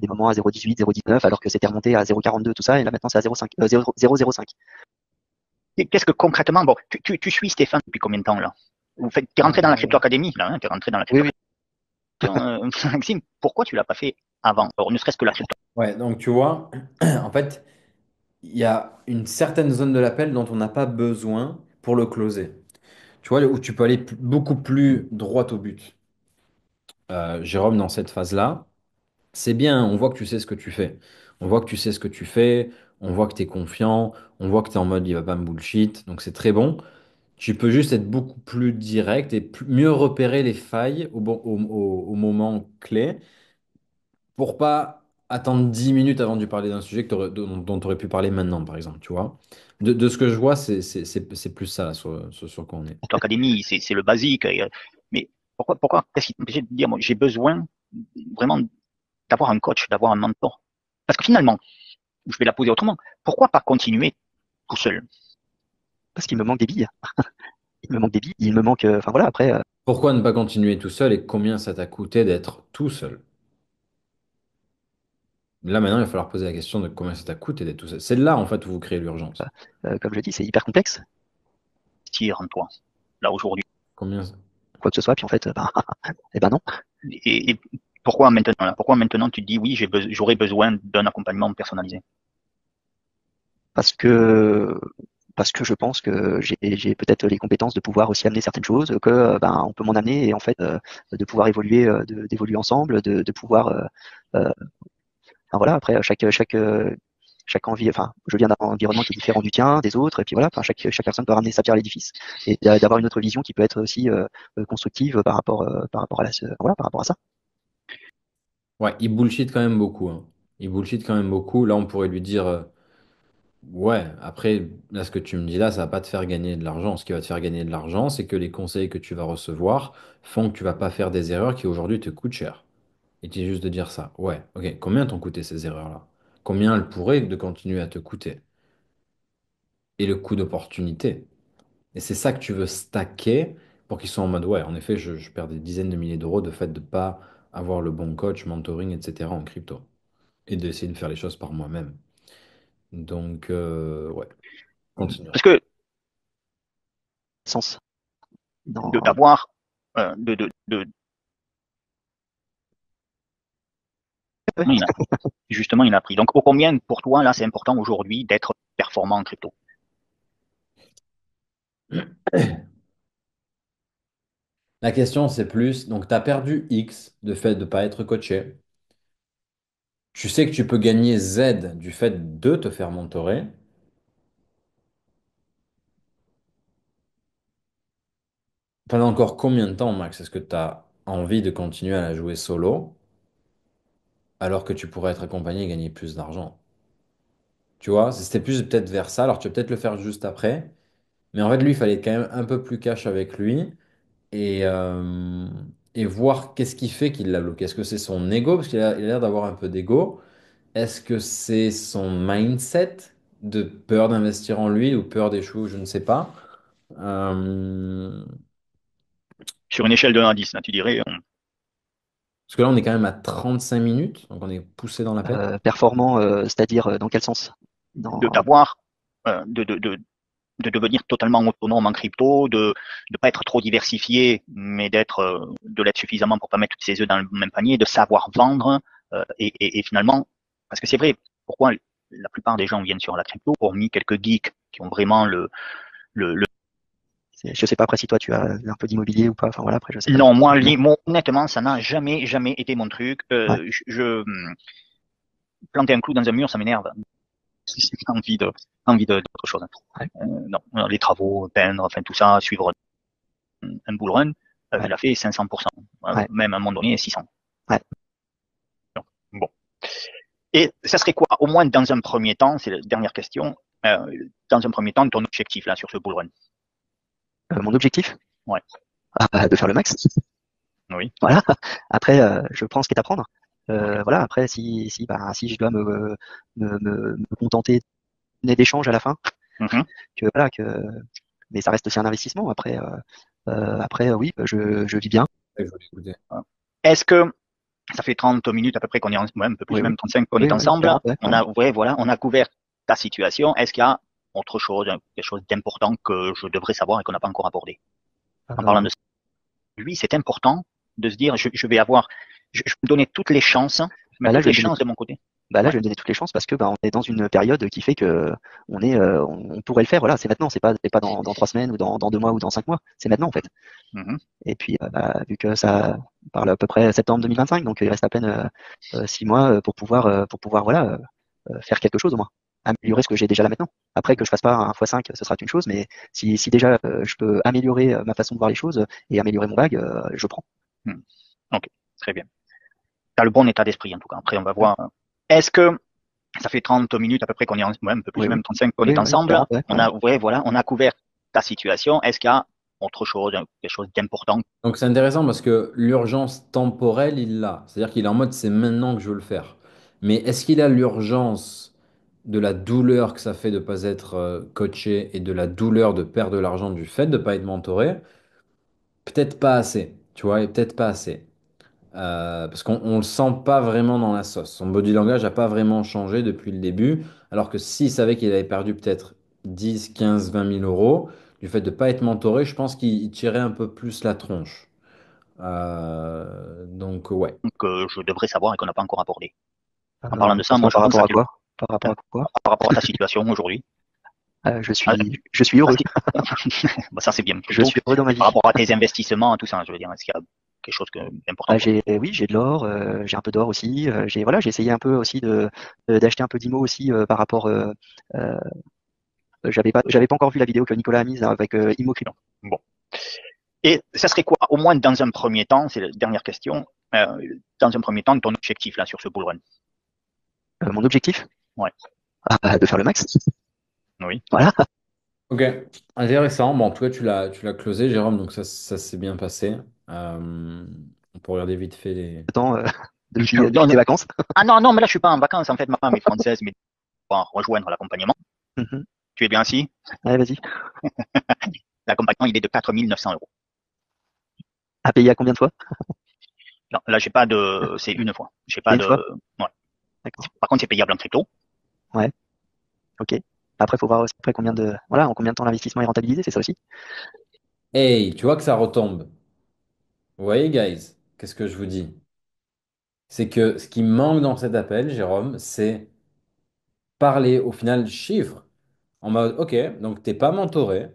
des moments à 0,18, 0,19, alors que c'était remonté à 0,42 tout ça, et là maintenant c'est à 0,5, 0,05. Et qu'est-ce que concrètement, bon, tu suis Stéphane depuis combien de temps là? T'es rentré dans la crypto académie là, hein, t'es rentré dans la Oui, crypto. oui. Maxime, pourquoi tu l'as pas fait avant? Alors, ne serait-ce que la crypto. Ouais, donc tu vois, en fait, il y a une certaine zone de l'appel dont on n'a pas besoin pour le closer. Tu vois, où tu peux aller beaucoup plus droit au but. Jérôme, dans cette phase-là, c'est bien, on voit que tu sais ce que tu fais. On voit que tu sais ce que tu fais, on voit que tu es confiant, on voit que tu es en mode il va pas me bullshit, donc c'est très bon. Tu peux juste être beaucoup plus direct et mieux repérer les failles au moment clé pour pas attendre 10 minutes avant de lui parler d'un sujet dont tu aurais pu parler maintenant, par exemple, tu vois. De ce que je vois, c'est plus ça sur quoi on est. Académie, c'est le basique. Mais qu'est-ce qui t'empêchait de dire, moi, j'ai besoin vraiment d'avoir un coach, d'avoir un mentor? Parce que finalement, je vais la poser autrement. Pourquoi pas continuer tout seul? Parce qu'il me manque des billes. Il me manque des billes, il me manque, enfin voilà, après, Pourquoi ne pas continuer tout seul et combien ça t'a coûté d'être tout seul? Là, maintenant, il va falloir poser la question de combien ça t'a coûté d'être tout seul. C'est là, en fait, où vous créez l'urgence. comme je dis, c'est hyper complexe, Tire en toi, là, aujourd'hui. Combien... quoi que ce soit, puis en fait, ben, eh ben non. Et pourquoi maintenant, là? Pourquoi maintenant tu te dis, oui, j'aurais besoin d'un accompagnement personnalisé? Parce que je pense que j'ai peut-être les compétences de pouvoir aussi amener certaines choses, que ben on peut m'en amener et en fait de pouvoir évoluer, d'évoluer ensemble, de pouvoir, enfin, voilà. Après chaque envie, enfin je viens d'un environnement qui est différent du tien, des autres, et puis voilà, enfin chaque personne peut ramener sa pierre à l'édifice et d'avoir une autre vision qui peut être aussi constructive voilà, par rapport à ça. Ouais, il bullshit quand même beaucoup, hein. Il bullshit quand même beaucoup. Là, on pourrait lui dire, ouais, après, là, ce que tu me dis là, ça va pas te faire gagner de l'argent. Ce qui va te faire gagner de l'argent, c'est que les conseils que tu vas recevoir font que tu vas pas faire des erreurs qui aujourd'hui te coûtent cher. Et tu juste de dire ça. Ouais, ok. Combien t'ont coûté ces erreurs-là? Combien elles pourraient de continuer à te coûter? Et le coût d'opportunité. Et c'est ça que tu veux stacker pour qu'ils soient en mode, ouais, en effet, je perds des dizaines de milliers d'euros de fait de pas avoir le bon coach, mentoring, etc. en crypto. Et d'essayer de faire les choses par moi-même. Donc, ouais, continuons. Parce que Sens dans d'avoir, justement, il a pris. Donc, au combien pour toi, là, c'est important aujourd'hui d'être performant en crypto? La question, c'est plus, donc tu as perdu X de fait de ne pas être coaché. Tu sais que tu peux gagner Z du fait de te faire mentorer. Pendant encore combien de temps, Max, est-ce que tu as envie de continuer à la jouer solo alors que tu pourrais être accompagné et gagner plus d'argent? Tu vois, c'était plus peut-être vers ça. Alors, tu vas peut-être le faire juste après. Mais en fait, lui, il fallait être quand même un peu plus cash avec lui et, euh, et voir qu'est-ce qui fait qu'il l'a bloqué. Est-ce que c'est son ego? Parce il a l'air d'avoir un peu d'ego. Est-ce que c'est son mindset de peur d'investir en lui ou peur d'échouer, je ne sais pas. Euh, Sur une échelle de 1 à 10, là, tu dirais, Parce que là, on est quand même à 35 minutes, donc on est poussé dans la peine. Performant, c'est-à-dire dans quel sens? Dans... d'avoir, de devenir totalement autonome en crypto, de ne pas être trop diversifié, mais de l'être suffisamment pour pas mettre toutes ses œufs dans le même panier, de savoir vendre, et finalement, parce que c'est vrai, pourquoi la plupart des gens viennent sur la crypto, hormis quelques geeks qui ont vraiment le... Je sais pas après si toi tu as un peu d'immobilier ou pas. Enfin voilà, après je sais pas. Non, moi, honnêtement, ça n'a jamais été mon truc. Ouais. Planter un clou dans un mur, ça m'énerve. J'ai envie d'autre chose. Ouais. Non, les travaux, peindre, enfin tout ça, suivre un bull run, Ouais. il a fait 500%, Ouais. même à un moment donné 600. Ouais. Bon. Et ça serait quoi, au moins dans un premier temps, c'est la dernière question, dans un premier temps, ton objectif là sur ce bull run? Mon objectif? Ouais. De faire le max. Oui. Voilà. Après, je prends ce qui est à prendre. Okay. Voilà. Après, si je dois me contenter d'échanges à la fin, mais ça reste aussi un investissement. Après, oui, je vis bien. Est-ce que ça fait 30 minutes à peu près qu'on est un peu plus, Oui, même oui. 35 qu'on Oui, est ensemble. 40, ouais. On a couvert ta situation. Est-ce qu'il y a autre chose, quelque chose d'important que je devrais savoir et qu'on n'a pas encore abordé? En parlant de ça, lui, c'est important de se dire, je vais me donner toutes les chances, toutes les chances de mon côté. Là, je vais me donner toutes les chances parce que on est dans une période qui fait que on pourrait le faire. Voilà, c'est maintenant. C'est pas dans 3 semaines ou dans 2 mois ou dans 5 mois. C'est maintenant en fait. Et puis, vu que ça parle à peu près septembre 2025, donc il reste à peine 6 mois pour pouvoir voilà faire quelque chose au moins, améliorer ce que j'ai déjà là maintenant. Après que je fasse pas un x5, ce sera une chose, mais si déjà je peux améliorer ma façon de voir les choses et améliorer mon bag, je prends. Ok, très bien. Tu as le bon état d'esprit en tout cas. Après, on va voir. Est-ce que ça fait 30 minutes à peu près qu'on est un peu plus, même 35 qu'on est ensemble. 40, on a couvert ta situation. Est-ce qu'il y a autre chose, quelque chose d'important? Donc c'est intéressant parce que l'urgence temporelle, il l'a. C'est-à-dire qu'il est en mode c'est maintenant que je veux le faire. Mais est-ce qu'il a l'urgence de la douleur que ça fait de ne pas être coaché et de la douleur de perdre de l'argent du fait de ne pas être mentoré? Peut-être pas assez, tu vois, et peut-être pas assez. Parce qu'on le sent pas vraiment dans la sauce. Son body language n'a pas vraiment changé depuis le début. Alors que s'il savait qu'il avait perdu peut-être 10, 15, 20 000 euros, du fait de ne pas être mentoré, je pense qu'il tirait un peu plus la tronche. Donc, ouais. Que je devrais savoir et qu'on n'a pas encore abordé. En parlant de ça, moi, je par pense rapport à quoi? Par rapport à quoi? Par rapport à ta situation aujourd'hui. Je suis heureux. Bah, ça, c'est bien. Je suis heureux dans ma vie. Par rapport à tes investissements, tout ça, je veux dire, est-ce qu'il y a quelque chose d'important? Oui, j'ai de l'or, j'ai un peu d'or aussi. J'ai essayé un peu aussi d'acheter un peu d'IMO aussi par rapport. J'avais pas encore vu la vidéo que Nicolas a mise avec IMO Crypto. Bon. Et ça serait quoi, au moins dans un premier temps, c'est la dernière question, dans un premier temps, ton objectif là sur ce bull run? Mon objectif? Ouais. De faire le max. Oui. Voilà. Ok, intéressant. Bon, en tout cas, tu l'as closé, Jérôme, donc ça s'est bien passé. On peut regarder vite fait les. Depuis tes vacances. Ah non, mais là, je suis pas en vacances. En fait, ma femme est française, mais pour rejoindre l'accompagnement. Tu es bien assis? Allez, vas-y. L'accompagnement, il est de 4 900 euros. À payer à combien de fois? Non, là, j'ai pas de. C'est une fois. J'ai pas une de. Fois ouais. Par contre, c'est payable en crypto. Ouais. Ok. Après, il faut voir aussi en combien de temps l'investissement est rentabilisé, c'est ça aussi. Hey, tu vois que ça retombe. Vous voyez, guys, qu'est-ce que je vous dis? C'est que ce qui manque dans cet appel, Jérôme, c'est parler au final chiffres. En mode, ok, donc t'es pas mentoré,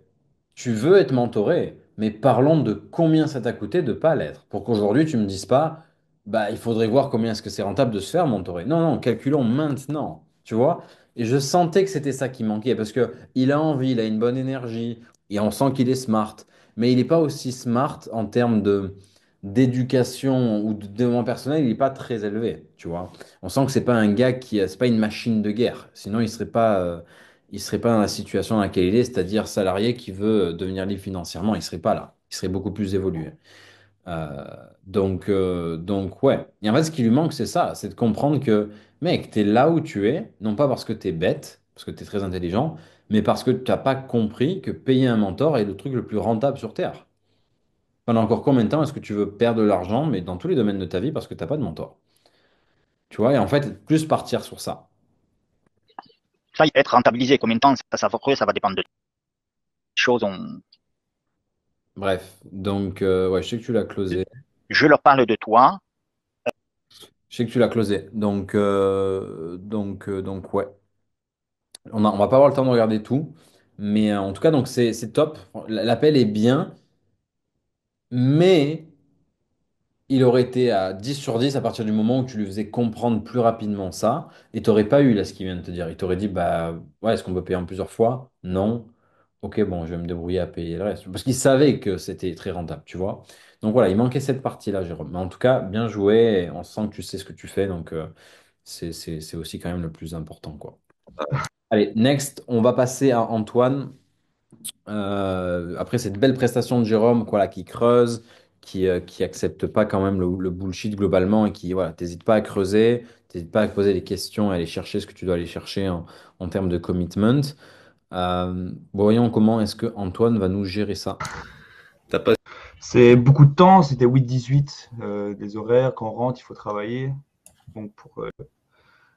tu veux être mentoré, mais parlons de combien ça t'a coûté de pas l'être. Pour qu'aujourd'hui, tu me dises pas, bah, il faudrait voir combien est-ce que c'est rentable de se faire mentorer. Non, non, calculons maintenant, tu vois? Et je sentais que c'était ça qui manquait parce que il a envie, il a une bonne énergie, et on sent qu'il est smart. mais il n'est pas aussi smart en termes de d'éducation ou de développement personnel, il n'est pas très élevé, tu vois. On sent que c'est pas un gars c'est pas une machine de guerre. Sinon, il serait pas dans la situation dans laquelle il est, c'est-à-dire salarié qui veut devenir libre financièrement. Il serait pas là. Il serait beaucoup plus évolué. Euh, donc ouais. Et en fait, ce qui lui manque, c'est ça, c'est de comprendre que, mec, t'es là où tu es, non pas parce que t'es bête, parce que t'es très intelligent, mais parce que t'as pas compris que payer un mentor est le truc le plus rentable sur Terre. Pendant encore combien de temps est-ce que tu veux perdre de l'argent, mais dans tous les domaines de ta vie, parce que t'as pas de mentor? Tu vois, et en fait, plus partir sur ça. Ça, être rentabilisé, combien de temps ça va dépendre de choses. Bref, donc ouais, je sais que tu l'as closé. Je leur parle de toi. Je sais que tu l'as closé. Donc ouais. On va pas avoir le temps de regarder tout. Mais en tout cas, donc c'est top. L'appel est bien, mais il aurait été à 10 sur 10 à partir du moment où tu lui faisais comprendre plus rapidement ça. Et tu n'aurais pas eu là ce qu'il vient de te dire. Il t'aurait dit, bah ouais, est-ce qu'on peut payer en plusieurs fois? Non. Ok, bon, je vais me débrouiller à payer le reste. Parce qu'il savait que c'était très rentable, tu vois. Donc voilà, il manquait cette partie-là, Jérôme. Mais en tout cas, bien joué. On sent que tu sais ce que tu fais. Donc c'est aussi quand même le plus important, quoi. Allez, next, on va passer à Antoine. Après cette belle prestation de Jérôme, quoi, là, qui creuse, qui accepte pas quand même le bullshit globalement et qui, voilà, t'hésites pas à creuser, t'hésites pas à poser des questions, à aller chercher ce que tu dois aller chercher en termes de commitment. Voyons comment est-ce que Antoine va nous gérer ça. T'as pas... C'est beaucoup de temps, c'était 8-18, des horaires, quand on rentre, il faut travailler. Donc pour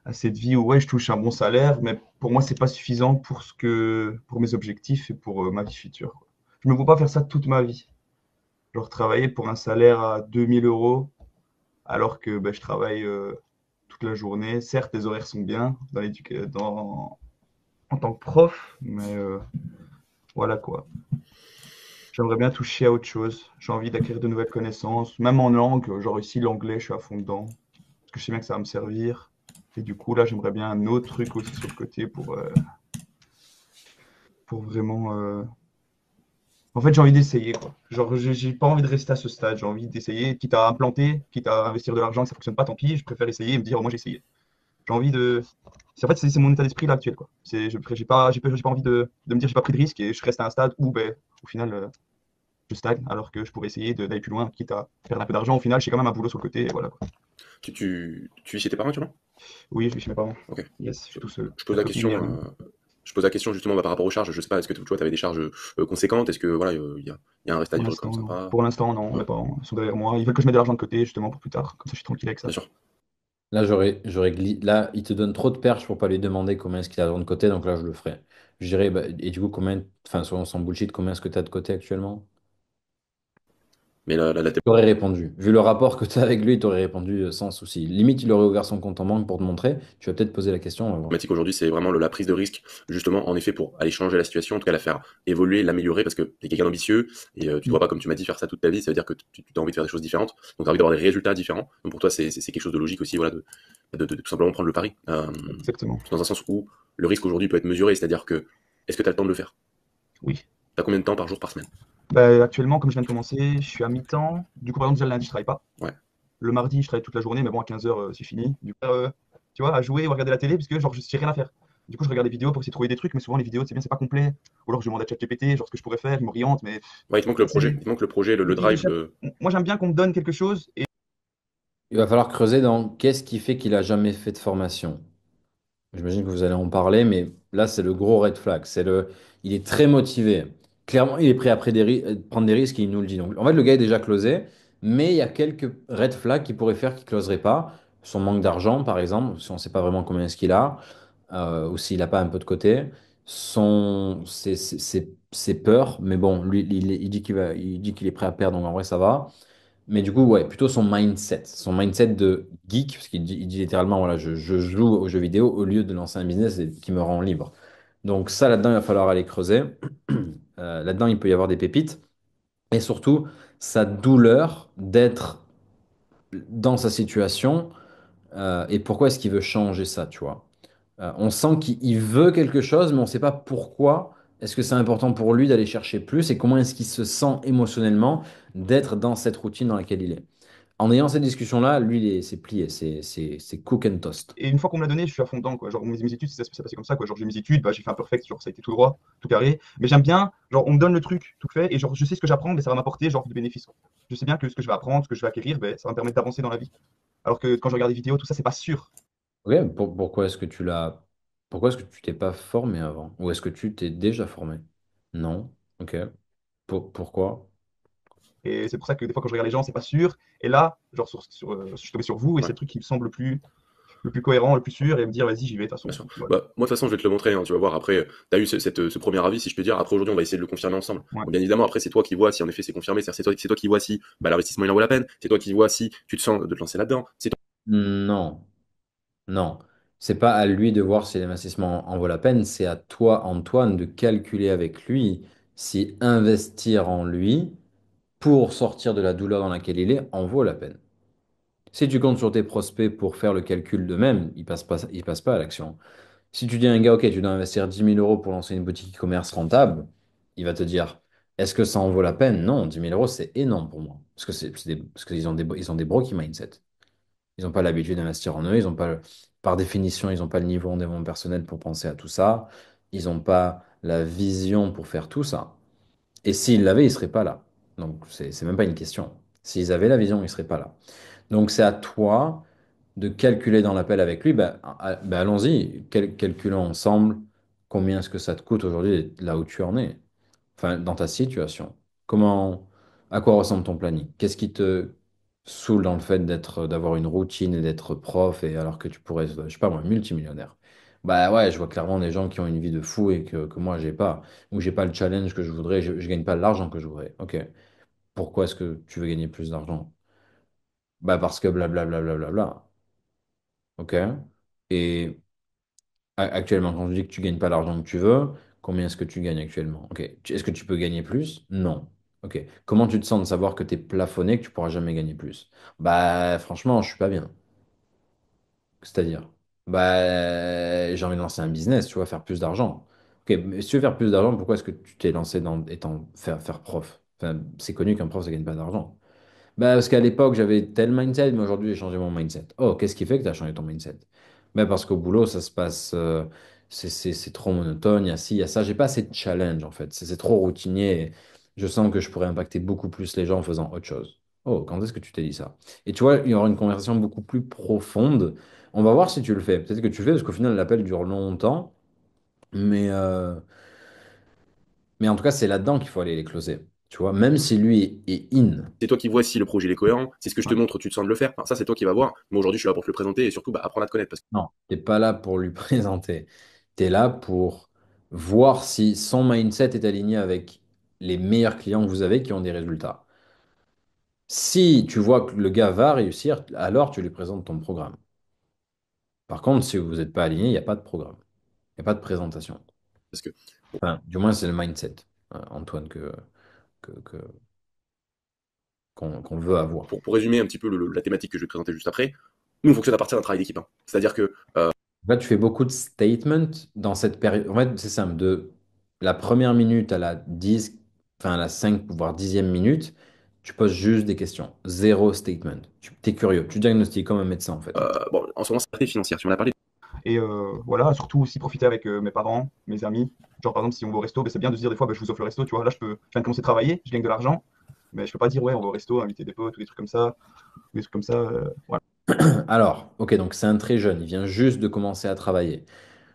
assez de vie où ouais, je touche un bon salaire, mais pour moi, c'est pas suffisant pour mes objectifs et pour ma vie future, quoi. Je me vois pas faire ça toute ma vie. Genre travailler pour un salaire à 2 000 € alors que je travaille toute la journée. Certes, les horaires sont bien en tant que prof, mais voilà quoi. J'aimerais bien toucher à autre chose. J'ai envie d'acquérir de nouvelles connaissances, même en langue. Genre ici, l'anglais, je suis à fond dedans. Parce que je sais bien que ça va me servir. Et du coup, là, j'aimerais bien un autre truc aussi sur le côté pour vraiment. En fait, j'ai envie d'essayer, quoi. Genre, j'ai pas envie de rester à ce stade. J'ai envie d'essayer, quitte à implanter, quitte à investir de l'argent, que ça fonctionne pas, tant pis. Je préfère essayer et me dire, oh, moi, j'ai essayé. J'ai envie de. En fait, c'est mon état d'esprit là actuel, quoi. J'ai pas envie de me dire, j'ai pas pris de risque et je reste à un stade où, au final, je stagne, alors que je pourrais essayer d'aller plus loin, quitte à perdre un peu d'argent. Au final, j'ai quand même un boulot sur le côté, et voilà, quoi. Tu vis chez tes parents actuellement? Oui, je vis chez mes parents. Ok. Yes, je suis tout seul. Je pose Ma la copine question. est à Londres. Je pose la question justement par rapport aux charges. Je sais pas, est-ce que tu vois, tu avais des charges conséquentes? Est-ce que voilà, il y a un reste à Pour vivre quand l'instant, même non. sympa? Pour l'instant, non. Ouais, Mes parents sont derrière moi. Ils veulent que je mette de l'argent de côté, justement, pour plus tard. Comme ça, je suis tranquille avec bien ça. sûr. Là, là, il te donne trop de perches pour pas lui demander combien est-ce qu'il a de côté, donc là, je le ferai. Je dirais, bah, et du coup, enfin, sans bullshit, combien est-ce que tu as de côté actuellement? Mais la T'aurais répondu. Vu le rapport que tu as avec lui, tu aurais répondu sans souci. Limite, il aurait ouvert son compte en banque pour te montrer. Tu vas peut-être poser la question, on va voir. thématique aujourd'hui, c'est vraiment la prise de risque, justement, en effet, pour aller changer la situation, en tout cas la faire évoluer, l'améliorer, parce que tu es quelqu'un d'ambitieux et tu ne dois pas, comme tu m'as dit, faire ça toute ta vie. Ça veut dire que tu as envie de faire des choses différentes, donc tu as envie d'avoir des résultats différents. Donc pour toi, c'est quelque chose de logique aussi, voilà, de tout simplement prendre le pari. Exactement. Dans un sens où le risque aujourd'hui peut être mesuré, c'est-à-dire que est-ce que tu as le temps de le faire? Oui. Tu as combien de temps par jour, par semaine? Actuellement, comme je viens de commencer, je suis à mi-temps. Du coup, par exemple, déjà le lundi, je travaille pas. Ouais. Le mardi, je travaille toute la journée, mais bon, à 15 h, c'est fini. Du coup, tu vois, à jouer ou à regarder la télé, parce que genre, j'ai rien à faire. Du coup, je regarde des vidéos pour essayer de trouver des trucs, mais souvent, les vidéos, c'est bien, c'est pas complet. Ou alors, je demande à ChatGPT, genre, ce que je pourrais faire, il m'oriente, mais Ouais, il te manque le projet, il te manque le projet, le drive. moi, j'aime bien qu'on me donne quelque chose. Et Il va falloir creuser dans qu'est-ce qui fait qu'il a jamais fait de formation. J'imagine que vous allez en parler, mais là, c'est le gros red flag. Il est très motivé. Clairement, il est prêt à prendre des risques et il nous le dit. Donc, en fait, le gars est déjà closé, mais il y a quelques red flags qui pourraient faire qu'il ne closerait pas. Son manque d'argent, par exemple, si on ne sait pas vraiment combien est-ce qu'il a, ou s'il n'a pas un peu de côté. Ses peurs, mais bon, lui, il dit il dit qu'il est prêt à perdre, donc en vrai, ça va. Mais du coup, ouais, plutôt son mindset de geek, parce il dit littéralement, voilà, je joue aux jeux vidéo au lieu de lancer un business qui me rend libre. Donc ça, là-dedans, il va falloir aller creuser. Là-dedans, il peut y avoir des pépites. Et surtout, sa douleur d'être dans sa situation, et pourquoi est-ce qu'il veut changer ça, tu vois. On sent qu'il veut quelque chose, mais on ne sait pas pourquoi, Est-ce que c'est important pour lui d'aller chercher plus et comment est-ce qu'il se sent émotionnellement d'être dans cette routine dans laquelle il est? En ayant cette discussion-là, lui, c'est plié, c'est cook and toast. Et une fois qu'on me l'a donné, je suis à fond dedans, quoi. Genre, mes études, ça s'est passé comme ça, quoi. Genre, j'ai mes études, bah, j'ai fait un perfect, genre, ça a été tout droit, tout carré. Mais j'aime bien, genre, on me donne le truc tout fait, et genre, je sais ce que j'apprends, mais ça va m'apporter, genre, du bénéfice. Je sais bien que ce que je vais apprendre, ce que je vais acquérir, ben, ça va me permettre d'avancer dans la vie. Alors que quand je regarde des vidéos, tout ça, c'est pas sûr. Ok, pourquoi est-ce que tu t'es pas formé avant? Ou est-ce que tu t'es déjà formé? Non. Ok. Pourquoi? Et c'est pour ça que des fois, quand je regarde les gens, c'est pas sûr. Et là, genre, je suis tombé sur vous, et Ouais. c'est le truc qui me semble le plus cohérent, le plus sûr, et me dire, vas-y, j'y vais, de toute Bien façon. sûr. Voilà. Bah, moi, de toute façon, je vais te le montrer, hein, tu vas voir. Après, tu as eu ce premier avis, si je peux dire. Après, aujourd'hui, on va essayer de le confirmer ensemble. Ouais. Bon, bien évidemment, après, c'est toi qui vois si en effet c'est confirmé. C'est toi qui vois si bah, l'investissement il en vaut la peine. C'est toi qui vois si tu te sens de te lancer là-dedans. C'est toi. Non. Non. C'est pas à lui de voir si l'investissement en vaut la peine, c'est à toi, Antoine, de calculer avec lui si investir en lui pour sortir de la douleur dans laquelle il est en vaut la peine. Si tu comptes sur tes prospects pour faire le calcul d'eux-mêmes, ils passent pas à l'action. Si tu dis à un gars, OK, tu dois investir 10 000 € pour lancer une boutique e-commerce rentable, il va te dire, est-ce que ça en vaut la peine? Non, 10 000 € c'est énorme pour moi. Parce que parce ils ont des broken mindset. Ils n'ont pas l'habitude d'investir en eux. Ils ont pas, par définition, ils n'ont pas le niveau en développement personnel pour penser à tout ça. Ils n'ont pas la vision pour faire tout ça. Et s'ils l'avaient, ils ne seraient pas là. Donc, c'est même pas une question. S'ils avaient la vision, ils ne seraient pas là. Donc, c'est à toi de calculer dans l'appel avec lui. Ben, allons-y, calculons ensemble combien est-ce que ça te coûte aujourd'hui là où tu en es. Enfin, dans ta situation. À quoi ressemble ton planning? Qu'est-ce qui te saoule dans le fait d'avoir une routine et d'être prof et alors que tu pourrais, je sais pas moi, multimillionnaire? Bah ouais, je vois clairement des gens qui ont une vie de fou et que moi j'ai pas, ou j'ai pas le challenge que je voudrais, je gagne pas l'argent que je voudrais. Ok. Pourquoi est-ce que tu veux gagner plus d'argent? Bah parce que blablabla. Ok. Et actuellement, quand je dis que tu gagnes pas l'argent que tu veux, combien est-ce que tu gagnes actuellement? Ok. Est-ce que tu peux gagner plus? Non. Ok. Comment tu te sens de savoir que tu es plafonné, que tu pourras jamais gagner plus? Bah, franchement, je suis pas bien. C'est-à-dire, bah, j'ai envie de lancer un business, tu vois, faire plus d'argent. Ok, mais si tu veux faire plus d'argent, pourquoi est-ce que tu t'es lancé dans étant faire prof? Enfin, c'est connu qu'un prof, ça gagne pas d'argent. Bah, parce qu'à l'époque, j'avais tel mindset, mais aujourd'hui, j'ai changé mon mindset. Oh, qu'est-ce qui fait que tu as changé ton mindset? Bah, parce qu'au boulot, ça se passe, c'est trop monotone, il y a ci, il y a ça. J'ai pas assez de challenge, en fait. C'est trop routinier. Et je sens que je pourrais impacter beaucoup plus les gens en faisant autre chose. Oh, quand est-ce que tu t'es dit ça? Et tu vois, il y aura une conversation beaucoup plus profonde. On va voir si tu le fais. Peut-être que tu le fais, parce qu'au final, l'appel dure longtemps. Mais, euh, mais en tout cas, c'est là-dedans qu'il faut aller les closer. Tu vois, même si lui est in. C'est toi qui vois si le projet il est cohérent. C'est ce que je te Ouais. montre, tu te sens de le faire. Enfin, ça, c'est toi qui vas voir. Moi, aujourd'hui, je suis là pour te le présenter et surtout bah, apprendre à te connaître. Parce que Non, t'es pas là pour lui présenter. Tu es là pour voir si son mindset est aligné avec les meilleurs clients que vous avez qui ont des résultats. Si tu vois que le gars va réussir, alors tu lui présentes ton programme. Par contre, si vous n'êtes pas aligné, il n'y a pas de programme. Il n'y a pas de présentation. parce que Enfin, du moins, c'est le mindset, Antoine, que- qu'on veut avoir. pour résumer un petit peu la thématique que je vais te présenter juste après, nous, on fonctionne à partir d'un travail d'équipe, hein. C'est-à-dire que Là, tu fais beaucoup de statements dans cette période. En fait, c'est simple. De la première minute à la 10, enfin à la 5, voire 10e minute, tu poses juste des questions. Zéro statement. Tu es curieux. Tu diagnostiques comme un médecin, en fait. bon, en ce moment, c'est financière. Tu m'en as parlé. Et voilà, surtout aussi profiter avec mes parents, mes amis. Genre, par exemple, si on va au resto, ben, c'est bien de se dire des fois, ben, je vous offre le resto, tu vois. Là, je viens de commencer à travailler, je gagne de l'argent, mais je peux pas dire, ouais, on va au resto, inviter des potes ou des trucs comme ça. Des trucs comme ça, voilà. Alors, ok, donc c'est un très jeune. Il vient juste de commencer à travailler.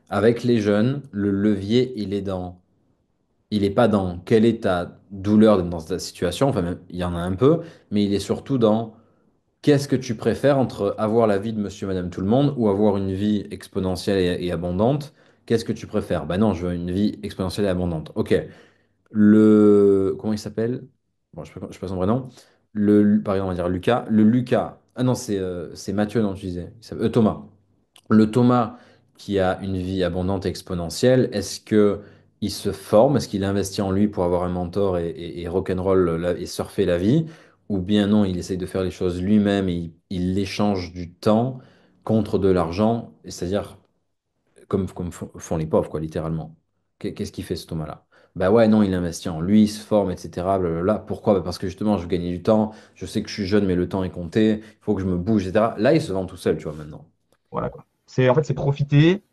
Avec les jeunes, le levier, il est pas dans quelle est ta douleur dans ta situation. Enfin, il y en a un peu, mais il est surtout dans qu'est-ce que tu préfères entre avoir la vie de monsieur, madame, tout le monde ou avoir une vie exponentielle et abondante? Qu'est-ce que tu préfères? Ben non, je veux une vie exponentielle et abondante. Ok. Comment il s'appelle? Bon, je sais pas son vrai nom. Par exemple, on va dire Lucas. Le Lucas. Ah non, c'est Mathieu, non, tu disais. Thomas. Le Thomas qui a une vie abondante et exponentielle, est-ce que il se forme? Est-ce qu'il investit en lui pour avoir un mentor et rock'n'roll et surfer la vie? Ou bien non, il essaye de faire les choses lui-même et il échange du temps contre de l'argent, et c'est-à-dire comme font les pauvres, quoi, littéralement. Qu'est-ce qu'il fait ce Thomas-là? Bah ouais, non, il investit en lui, il se forme, etc. Blablabla. Pourquoi? Bah parce que justement, je veux gagner du temps. Je sais que je suis jeune, mais le temps est compté. Il faut que je me bouge, etc. Là, il se vend tout seul, tu vois, maintenant. Voilà, quoi. En fait, c'est profiter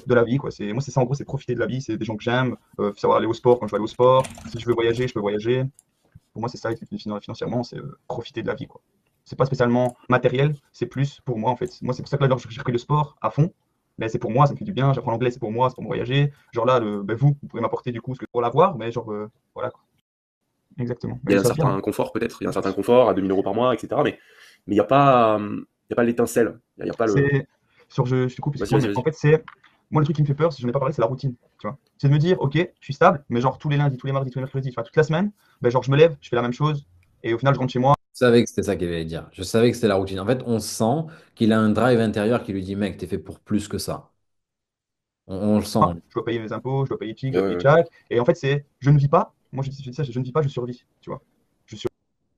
de la vie, quoi. Moi, c'est ça, en gros, c'est profiter de la vie. C'est des gens que j'aime, savoir aller au sport quand je veux aller au sport. Si je veux voyager, je peux voyager. Pour moi, c'est ça, financièrement, c'est profiter de la vie, quoi. C'est pas spécialement matériel, c'est plus pour moi, en fait. Moi, c'est pour ça que là, j'ai repris le sport à fond. Mais c'est pour moi, ça me fait du bien. J'apprends l'anglais, c'est pour me voyager. Genre là, vous pouvez m'apporter du coup ce que pour l'avoir, mais genre, voilà, quoi. Exactement. Il y Mais a un ça vient, hein. certain confort peut-être, il y a un certain confort à 2 000 € par mois, etc. Mais il y a pas l'étincelle. Il y a pas le. C'est je te coupe, Vas-y, excuse-moi, vas-y, mais en vas-y. fait, c'est moi le truc qui me fait peur, si je n'en ai pas parlé, c'est la routine, tu vois. C'est de me dire, ok, je suis stable, mais genre tous les lundis, tous les mardis, tous les mercredis, tu vois, toute la semaine, ben genre je me lève, je fais la même chose, et au final je rentre chez moi. Je savais que c'était ça qu'il allait dire. Je savais que c'était la routine. En fait, on sent qu'il a un drive intérieur qui lui dit, mec, t'es fait pour plus que ça. On le sent. Je dois payer mes impôts, je dois payer Tic, je Ouais, dois ouais, payer ouais. Tchac, et en fait c'est, je ne vis pas. Moi je dis ça, je ne vis pas, je survis, tu vois. Je survis.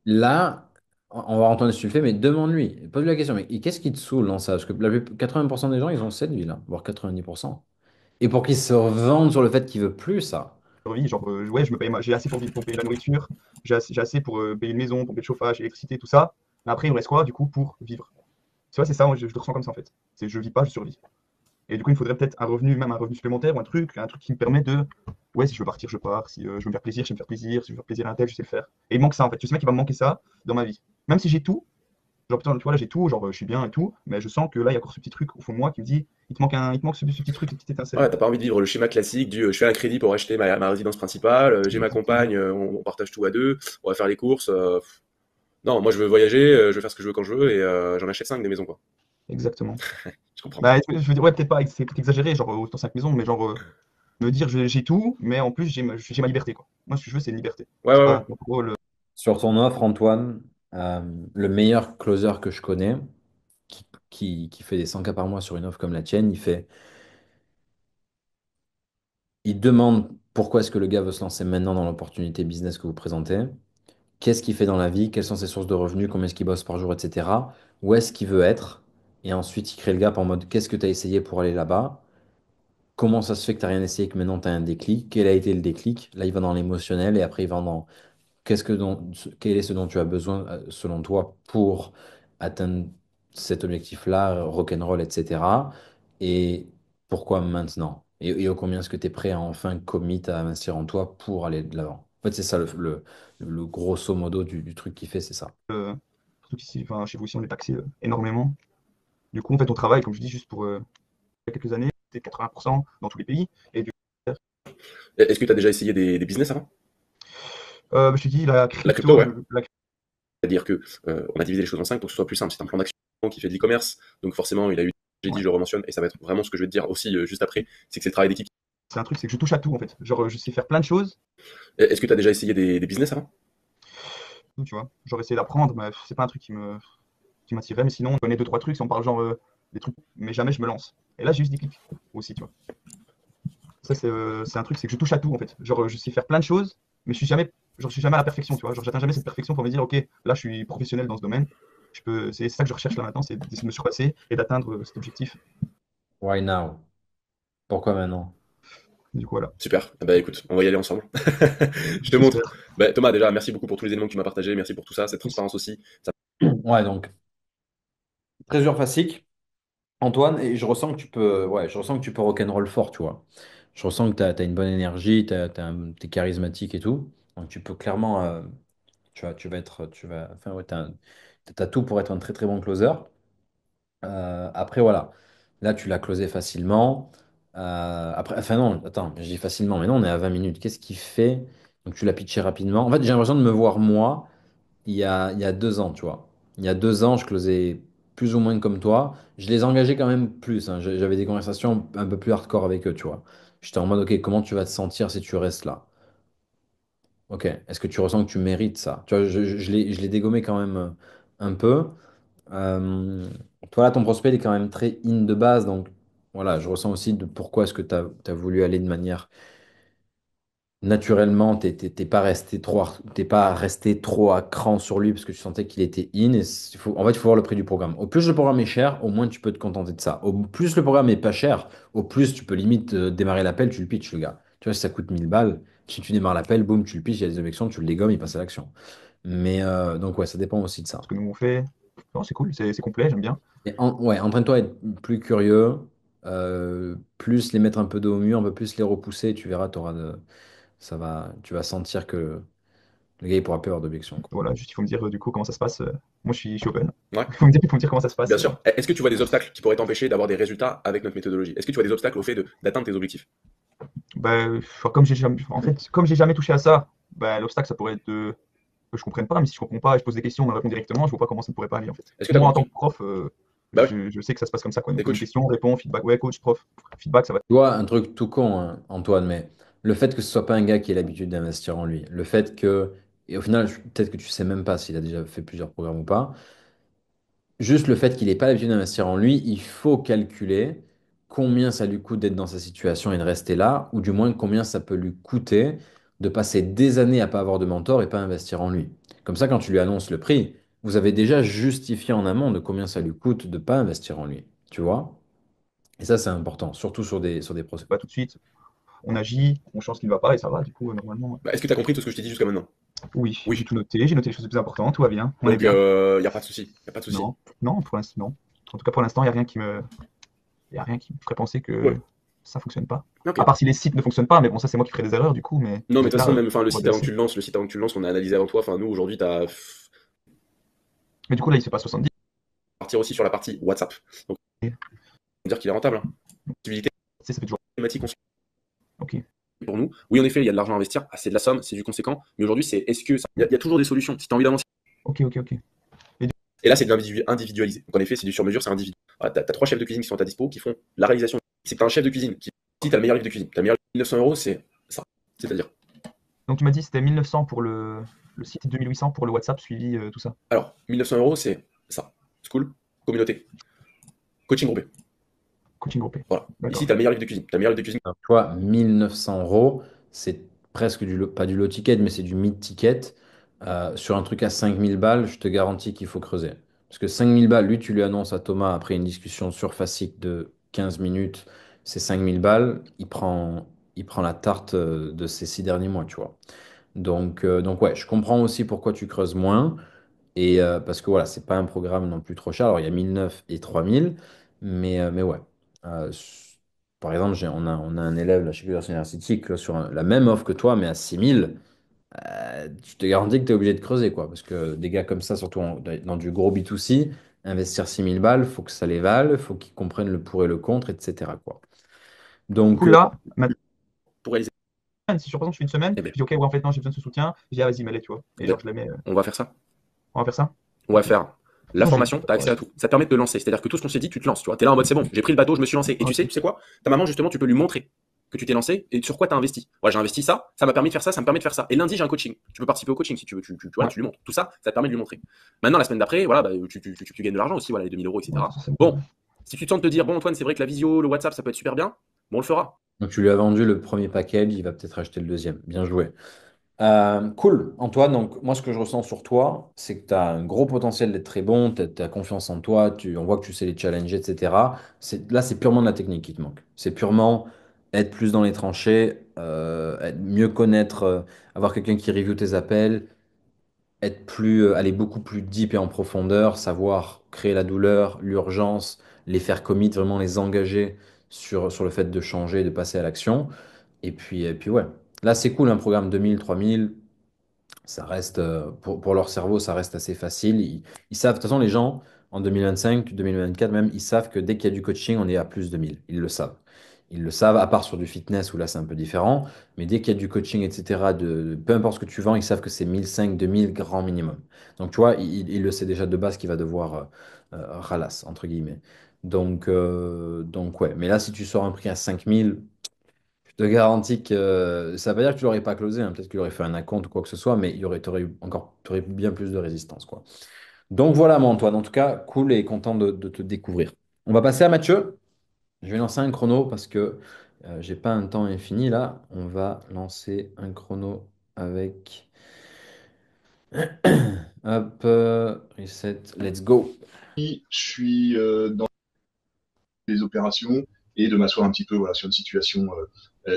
Là, on va entendre ce que tu le fais, mais demande-lui. Pose-lui la question, mais qu'est-ce qui te saoule dans ça? Parce que 80% des gens, ils ont cette vie-là, voire 90%. Et pour qu'ils se revendent sur le fait qu'ils veulent plus ça. Genre, ouais, j'ai assez pour vivre, pour payer la nourriture, j'ai assez pour payer une maison, pour payer le chauffage, l'électricité, tout ça. Mais après il me reste quoi du coup pour vivre? Tu vois, c'est ça, moi je le ressens comme ça en fait. C'est je vis pas, je survis. Et du coup, il me faudrait peut-être un revenu, même un revenu supplémentaire ou un truc qui me permet de, ouais, si je veux partir, je pars. Si je veux me faire plaisir, je sais me faire plaisir. Si je veux faire plaisir à un tel, je sais le faire. Et il manque ça en fait. Je sais bien qu'il va me manquer ça dans ma vie. Même si j'ai tout, genre putain, tu vois, là j'ai tout, genre je suis bien et tout, mais je sens que là il y a encore ce petit truc au fond de moi qui me dit, il te manque ce petit truc, cette petite étincelle. Ouais, t'as pas envie de vivre le schéma classique du je fais un crédit pour acheter ma résidence principale, j'ai ma Exactement. compagne, on partage tout à deux, on va faire les courses. Non, moi je veux voyager, je veux faire ce que je veux quand je veux et j'en achète 5 des maisons, quoi. Exactement. Je comprends. Bah, je veux dire, ouais, peut-être pas, c'est peut-être exagéré, genre autant 5 maisons, mais genre me dire j'ai tout, mais en plus j'ai ma liberté, quoi. Moi, ce que je veux, c'est une liberté. Ouais, C'est ouais, pas un ouais. contrôle. Sur ton offre, Antoine, euh, le meilleur closer que je connais, qui fait des 100K par mois sur une offre comme la tienne, il demande pourquoi est-ce que le gars veut se lancer maintenant dans l'opportunité business que vous présentez, qu'est-ce qu'il fait dans la vie, quelles sont ses sources de revenus, combien est-ce qu'il bosse par jour, etc. Où est-ce qu'il veut être, et ensuite il crée le gap en mode qu'est-ce que tu as essayé pour aller là-bas, comment ça se fait que tu n'as rien essayé et que maintenant tu as un déclic, quel a été le déclic, là il va dans l'émotionnel et après il va dans quel est ce dont tu as besoin, selon toi, pour atteindre cet objectif-là, rock'n'roll, etc. Et pourquoi maintenant? Et au combien est-ce que tu es prêt à enfin commit à investir en toi pour aller de l'avant? En fait, c'est ça le grosso modo du truc qu'il fait, c'est ça. Surtout qu'ici, enfin, chez vous aussi, on est taxé énormément. Du coup, en fait, on travaille, comme je dis, juste pour il y a quelques années, c'était 80% dans tous les pays. Et du coup, Est-ce que tu as déjà essayé des business avant? je te dis, la La crypto, crypto, ouais. C'est-à-dire que on a divisé les choses en 5 pour que ce soit plus simple. C'est un plan d'action qui fait de l'e-commerce, donc forcément, il a eu, j'ai dit, ouais, je le rementionne, et ça va être vraiment ce que je vais te dire aussi juste après, c'est que c'est le travail d'équipe. c'est un truc, c'est que je touche à tout, en fait. Genre, je sais faire plein de choses, Est-ce que tu as déjà essayé des business avant? tu vois. J'aurais essayé d'apprendre, mais c'est pas un truc qui m'attirait. Mais sinon, on connaît deux, trois trucs, si on parle genre des trucs, mais jamais je me lance. Et là, j'ai juste des clics aussi, tu vois. Ça, c'est un truc, c'est que je touche à tout, en fait. Genre, je sais faire plein de choses, mais je suis jamais à la perfection, tu vois. Genre, j'atteins jamais cette perfection pour me dire, ok, là, je suis professionnel dans ce domaine. C'est ça que je recherche là maintenant, c'est d'essayer de me surpasser et d'atteindre cet objectif. Why now? Pourquoi maintenant? Du coup, voilà. Super. Bah écoute, on va y aller ensemble. Je te montre. J'espère. Bah, Thomas, déjà, merci beaucoup pour tous les éléments que tu m'as partagés. Merci pour tout ça, cette transparence aussi. Ouais, donc, trésor facile. Antoine, et je ressens que tu peux, ouais, je ressens que tu peux rock'n'roll fort, tu vois. Je ressens que tu as, une bonne énergie, t'es charismatique et tout. Donc tu peux clairement, enfin, ouais, t'as tout pour être un très très bon closer. Après, voilà. Là, tu l'as closé facilement. Après, enfin non, attends, je dis facilement, mais non, on est à 20 minutes. Qu'est-ce qui fait? Donc tu l'as pitché rapidement. En fait, j'ai l'impression de me voir moi il y a 2 ans, tu vois. Il y a 2 ans, je closais plus ou moins comme toi. Je les engageais quand même plus, hein. J'avais des conversations un peu plus hardcore avec eux, tu vois. J'étais en mode, ok, comment tu vas te sentir si tu restes là? Ok, est-ce que tu ressens que tu mérites ça? Tu vois, je l'ai dégommé quand même un peu. Euh, Toi, là, ton prospect il est quand même très in de base, donc voilà, je ressens aussi de pourquoi est-ce que tu as voulu aller de manière naturellement, t'es pas resté trop à cran sur lui parce que tu sentais qu'il était in. En fait, il faut voir le prix du programme. Au plus le programme est cher, au moins tu peux te contenter de ça. Au plus le programme est pas cher, au plus tu peux limite démarrer l'appel, tu le pitches, le gars. Tu vois, si ça coûte 1000 balles, si tu démarres l'appel, boum, tu le piges, il y a des objections, tu le dégommes, il passe à l'action. Mais donc, ouais, ça dépend aussi de ça. Ce que nous on fait. Non, c'est cool, c'est complet, j'aime bien. Et ouais, entraîne-toi à être plus curieux, plus les mettre un peu dos au mur, un peu plus les repousser, tu verras, tu vas sentir que le gars, il pourra plus avoir d'objection, quoi. Voilà, juste il faut me dire du coup comment ça se passe. Moi je suis open. Ouais, Il faut me dire comment ça se passe. bien sûr. Est-ce que tu vois des obstacles qui pourraient t'empêcher d'avoir des résultats avec notre méthodologie? Est-ce que tu vois des obstacles au fait d'atteindre tes objectifs? Bah, comme j'ai jamais touché à ça, bah, l'obstacle ça pourrait être que je comprenne pas, mais si je comprends pas et je pose des questions, on me répond directement, je vois pas comment ça ne pourrait pas aller en fait. Est-ce que tu as Moi en tant compris? que prof, Bah oui, je sais que ça se passe comme ça quoi. t'es Donc pose une coach. question, réponds, feedback, ouais coach, prof, feedback ça va. Tu vois, un truc tout con, hein, Antoine, mais le fait que ce soit pas un gars qui ait l'habitude d'investir en lui, le fait que, et au final, peut-être que tu sais même pas s'il a déjà fait plusieurs programmes ou pas, juste le fait qu'il n'ait pas l'habitude d'investir en lui, il faut calculer combien ça lui coûte d'être dans sa situation et de rester là, ou du moins combien ça peut lui coûter de passer des années à pas avoir de mentor et pas investir en lui. Comme ça, quand tu lui annonces le prix, vous avez déjà justifié en amont de combien ça lui coûte de pas investir en lui. Tu vois? Et ça, c'est important, surtout sur des process. Pas tout de suite. On agit, on change ce qui ne va pas et ça va du coup normalement. Bah, est-ce que tu as compris tout ce que je t'ai dit jusqu'à maintenant? Oui, j'ai Oui. tout noté, j'ai noté les choses les plus importantes, tout va bien, on est Donc, bien. y a pas de souci. Y a pas de souci. Non, non, pour l'instant, non. En tout cas pour l'instant, il y a rien qui me ferait penser que Ouais. ça fonctionne pas. Ok. À part si les sites ne fonctionnent pas, mais bon ça c'est moi qui ferai des erreurs du coup, mais Non, mais de toute là, façon, même, enfin, le on va site avant que baisser. tu le lances, qu'on a analysé avant toi, enfin, nous, aujourd'hui, Mais du coup là il se passe 70. partir aussi sur la partie WhatsApp. Donc, on va dire qu'il est rentable, hein. Activité Ça fait toujours. thématique Ok. pour nous. Oui, en effet, il y a de l'argent à investir, ah, c'est de la somme, c'est du conséquent. Mais aujourd'hui, est-ce que il y a toujours des solutions. Si tu as envie d'avancer. Ok, ok, ok. Et là, c'est de individualisé. Donc, en effet, c'est du sur-mesure, c'est individuel. Voilà, tu as 3 chefs de cuisine qui sont à ta dispo, qui font la réalisation. C'est que tu as un chef de cuisine qui, si tu as le meilleur livre de cuisine, tu as le meilleur 1900 euros, c'est ça. C'est-à-dire, Donc tu m'as dit c'était 1900 pour le site et 2800 pour le WhatsApp suivi tout ça. alors, 1900 euros, c'est ça. School, communauté, coaching groupé. Coaching groupé. Voilà. D'accord. Ici, tu as le meilleur livre de cuisine. Tu as le meilleur livre de cuisine. Alors, tu vois, 1900 euros, c'est presque pas du low ticket, mais c'est du mid ticket. Sur un truc à 5000 balles, je te garantis qu'il faut creuser. Parce que 5000 balles, lui, tu lui annonces à Thomas après une discussion surfacique de 15 minutes, c'est 5000 balles, il prend la tarte de ces 6 derniers mois, tu vois. Donc ouais, je comprends aussi pourquoi tu creuses moins. Et parce que voilà, c'est pas un programme non plus trop cher. Alors il y a 1009 et 3000, mais ouais. Par exemple, on a un élève là, chez Culture University qui est sur la même offre que toi, mais à 6000. Je te garantis que tu es obligé de creuser, quoi. Parce que des gars comme ça, surtout dans du gros B2C, investir 6000 balles, faut que ça les vale, faut qu'ils comprennent le pour et le contre, etc., quoi. Du coup Donc, là, Pour réaliser. si par exemple je fais une semaine, Eh je ben, dis ok ouais en fait non j'ai besoin de ce soutien, je dis ah vas-y mets-les tu vois. Et genre je les mets. on va faire ça. On va faire ça? On va faire la Non, formation, tu as accès à tout. Ça te permet de te lancer. C'est-à-dire que tout ce qu'on s'est dit, tu te lances. Tu vois, es là en mode c'est bon, j'ai pris le bateau, je me suis lancé. Et ok. tu sais quoi? Ta maman, justement, tu peux lui montrer que tu t'es lancé et sur quoi tu as investi. Voilà, j'ai investi ça, ça m'a permis de faire ça, ça me permet de faire ça. Et lundi, j'ai un coaching. Tu peux participer au coaching si tu veux. Voilà, Ouais. tu lui montres. Tout ça, ça te permet de lui montrer. Maintenant, la semaine d'après, voilà, bah, tu gagnes de l'argent aussi, voilà, les 2000 euros, Ouais, etc. ça, c'est bon. Bon, si tu te sens de te dire, bon, Antoine, c'est vrai que la visio, le WhatsApp, ça peut être super bien, bon, on le fera. donc tu lui as vendu le premier package, il va peut-être acheter le deuxième. Bien joué. Cool, Antoine. Donc, moi, ce que je ressens sur toi, c'est que tu as un gros potentiel d'être très bon, tu as confiance en toi, on voit que tu sais les challenger, etc. Là, c'est purement de la technique qui te manque. C'est purement être plus dans les tranchées, mieux connaître, avoir quelqu'un qui review tes appels, aller beaucoup plus deep et en profondeur, savoir créer la douleur, l'urgence, les faire commit, vraiment les engager sur le fait de changer, de passer à l'action. Et puis ouais. Là, c'est cool, un programme 2000, 3000. Ça reste, pour leur cerveau, ça reste assez facile. Ils savent, de toute façon, les gens, en 2025, 2024 même, ils savent que dès qu'il y a du coaching, on est à plus de 1000. Ils le savent. Ils le savent, à part sur du fitness où là, c'est un peu différent. Mais dès qu'il y a du coaching, etc., peu importe ce que tu vends, ils savent que c'est 1500, 2000 grand minimum. Donc, tu vois, il le sait déjà de base qu'il va devoir ralasse, entre guillemets. Donc, ouais. Mais là, si tu sors un prix à 5000, je te garantis que ça veut pas dire que tu l'aurais pas closé, hein. Peut-être qu'il aurait fait un acompte ou quoi que ce soit, mais t'aurais eu t'aurais eu bien plus de résistance, quoi. Donc voilà, mon Antoine. En tout cas, cool et content de te découvrir. On va passer à Mathieu. Je vais lancer un chrono parce que j'ai pas un temps infini là. On va lancer un chrono avec. Hop, reset, let's go. Je suis dans les opérations et de m'asseoir un petit peu voilà, sur une situation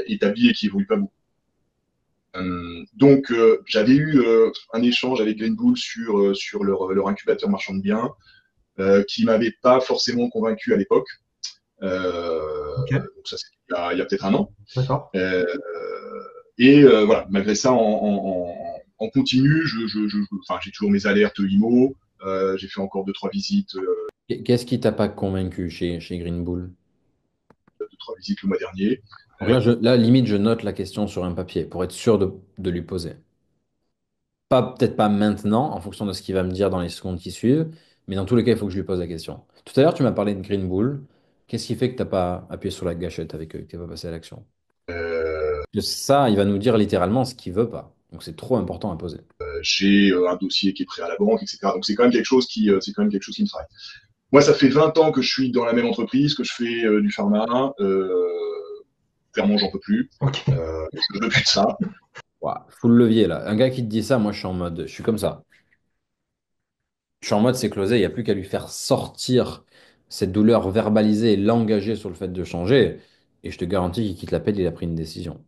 établie et qui évolue pas beaucoup. Donc, j'avais eu un échange avec Green Bull sur leur incubateur marchand de biens qui m'avait pas forcément convaincu à l'époque. Ok, Donc ça, c'est il y a peut-être un an. d'accord. Voilà, malgré ça, en continu, enfin, j'ai toujours mes alertes IMO. J'ai fait encore deux, trois visites, Qu'est-ce qui t'a pas convaincu chez Green Bull? deux, trois visites le mois dernier. Donc là, là, limite, je note la question sur un papier pour être sûr de lui poser. Pas, peut-être pas maintenant, en fonction de ce qu'il va me dire dans les secondes qui suivent, mais dans tous les cas, il faut que je lui pose la question. Tout à l'heure, tu m'as parlé de Green Bull. Qu'est-ce qui fait que tu n'as pas appuyé sur la gâchette avec eux, que tu n'es pas passé à l'action? Parce que ça, il va nous dire littéralement ce qu'il veut pas. Donc c'est trop important à poser. J'ai un dossier qui est prêt à la banque, etc. Donc c'est quand même quelque chose c'est quand même quelque chose qui me travaille. Moi, ça fait 20 ans que je suis dans la même entreprise, que je fais du pharma. Clairement, j'en peux plus. Ok. Je veux plus de ça. Ouah, full levier là. Un gars qui te dit ça, moi je suis en mode, je suis comme ça. Je suis en mode c'est closé, il n'y a plus qu'à lui faire sortir cette douleur verbalisée et l'engager sur le fait de changer. Et je te garantis qu'il quitte l'appel, il a pris une décision.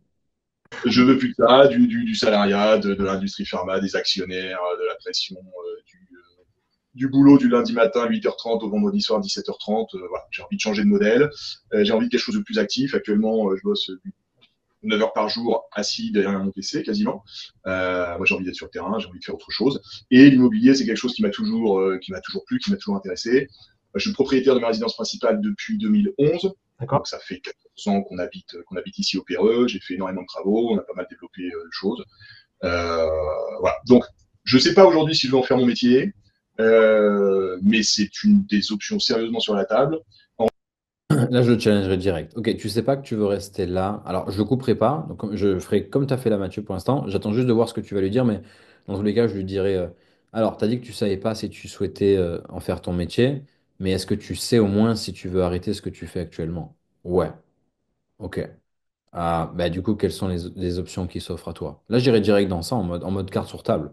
Je veux plus de ça, du salariat, de l'industrie pharma, des actionnaires, de la pression, du boulot du lundi matin 8h30 au vendredi soir 17h30. Voilà, j'ai envie de changer de modèle. J'ai envie de quelque chose de plus actif. Actuellement, je bosse 9 heures par jour assis derrière mon PC quasiment. Moi, j'ai envie d'être sur le terrain, j'ai envie de faire autre chose. Et l'immobilier, c'est quelque chose qui m'a toujours plu, qui m'a toujours intéressé. Je suis propriétaire de ma résidence principale depuis 2011. D'accord. Donc, ça fait 14 ans qu'on habite ici au Péreux. J'ai fait énormément de travaux. On a pas mal développé de choses. Voilà. Donc, je sais pas aujourd'hui si je vais en faire mon métier, mais c'est une des options sérieusement sur la table. Là, je le challengerai direct. Ok, tu sais pas que tu veux rester là. Alors, je le couperai pas. Donc, je ferai comme tu as fait là, Mathieu, pour l'instant. J'attends juste de voir ce que tu vas lui dire. Mais dans tous les cas, je lui dirai alors, tu as dit que tu savais pas si tu souhaitais en faire ton métier. Mais est-ce que tu sais au moins si tu veux arrêter ce que tu fais actuellement? Ouais. Ok. Ah, bah, du coup, quelles sont les options qui s'offrent à toi? Là, j'irai direct dans ça, en mode carte sur table.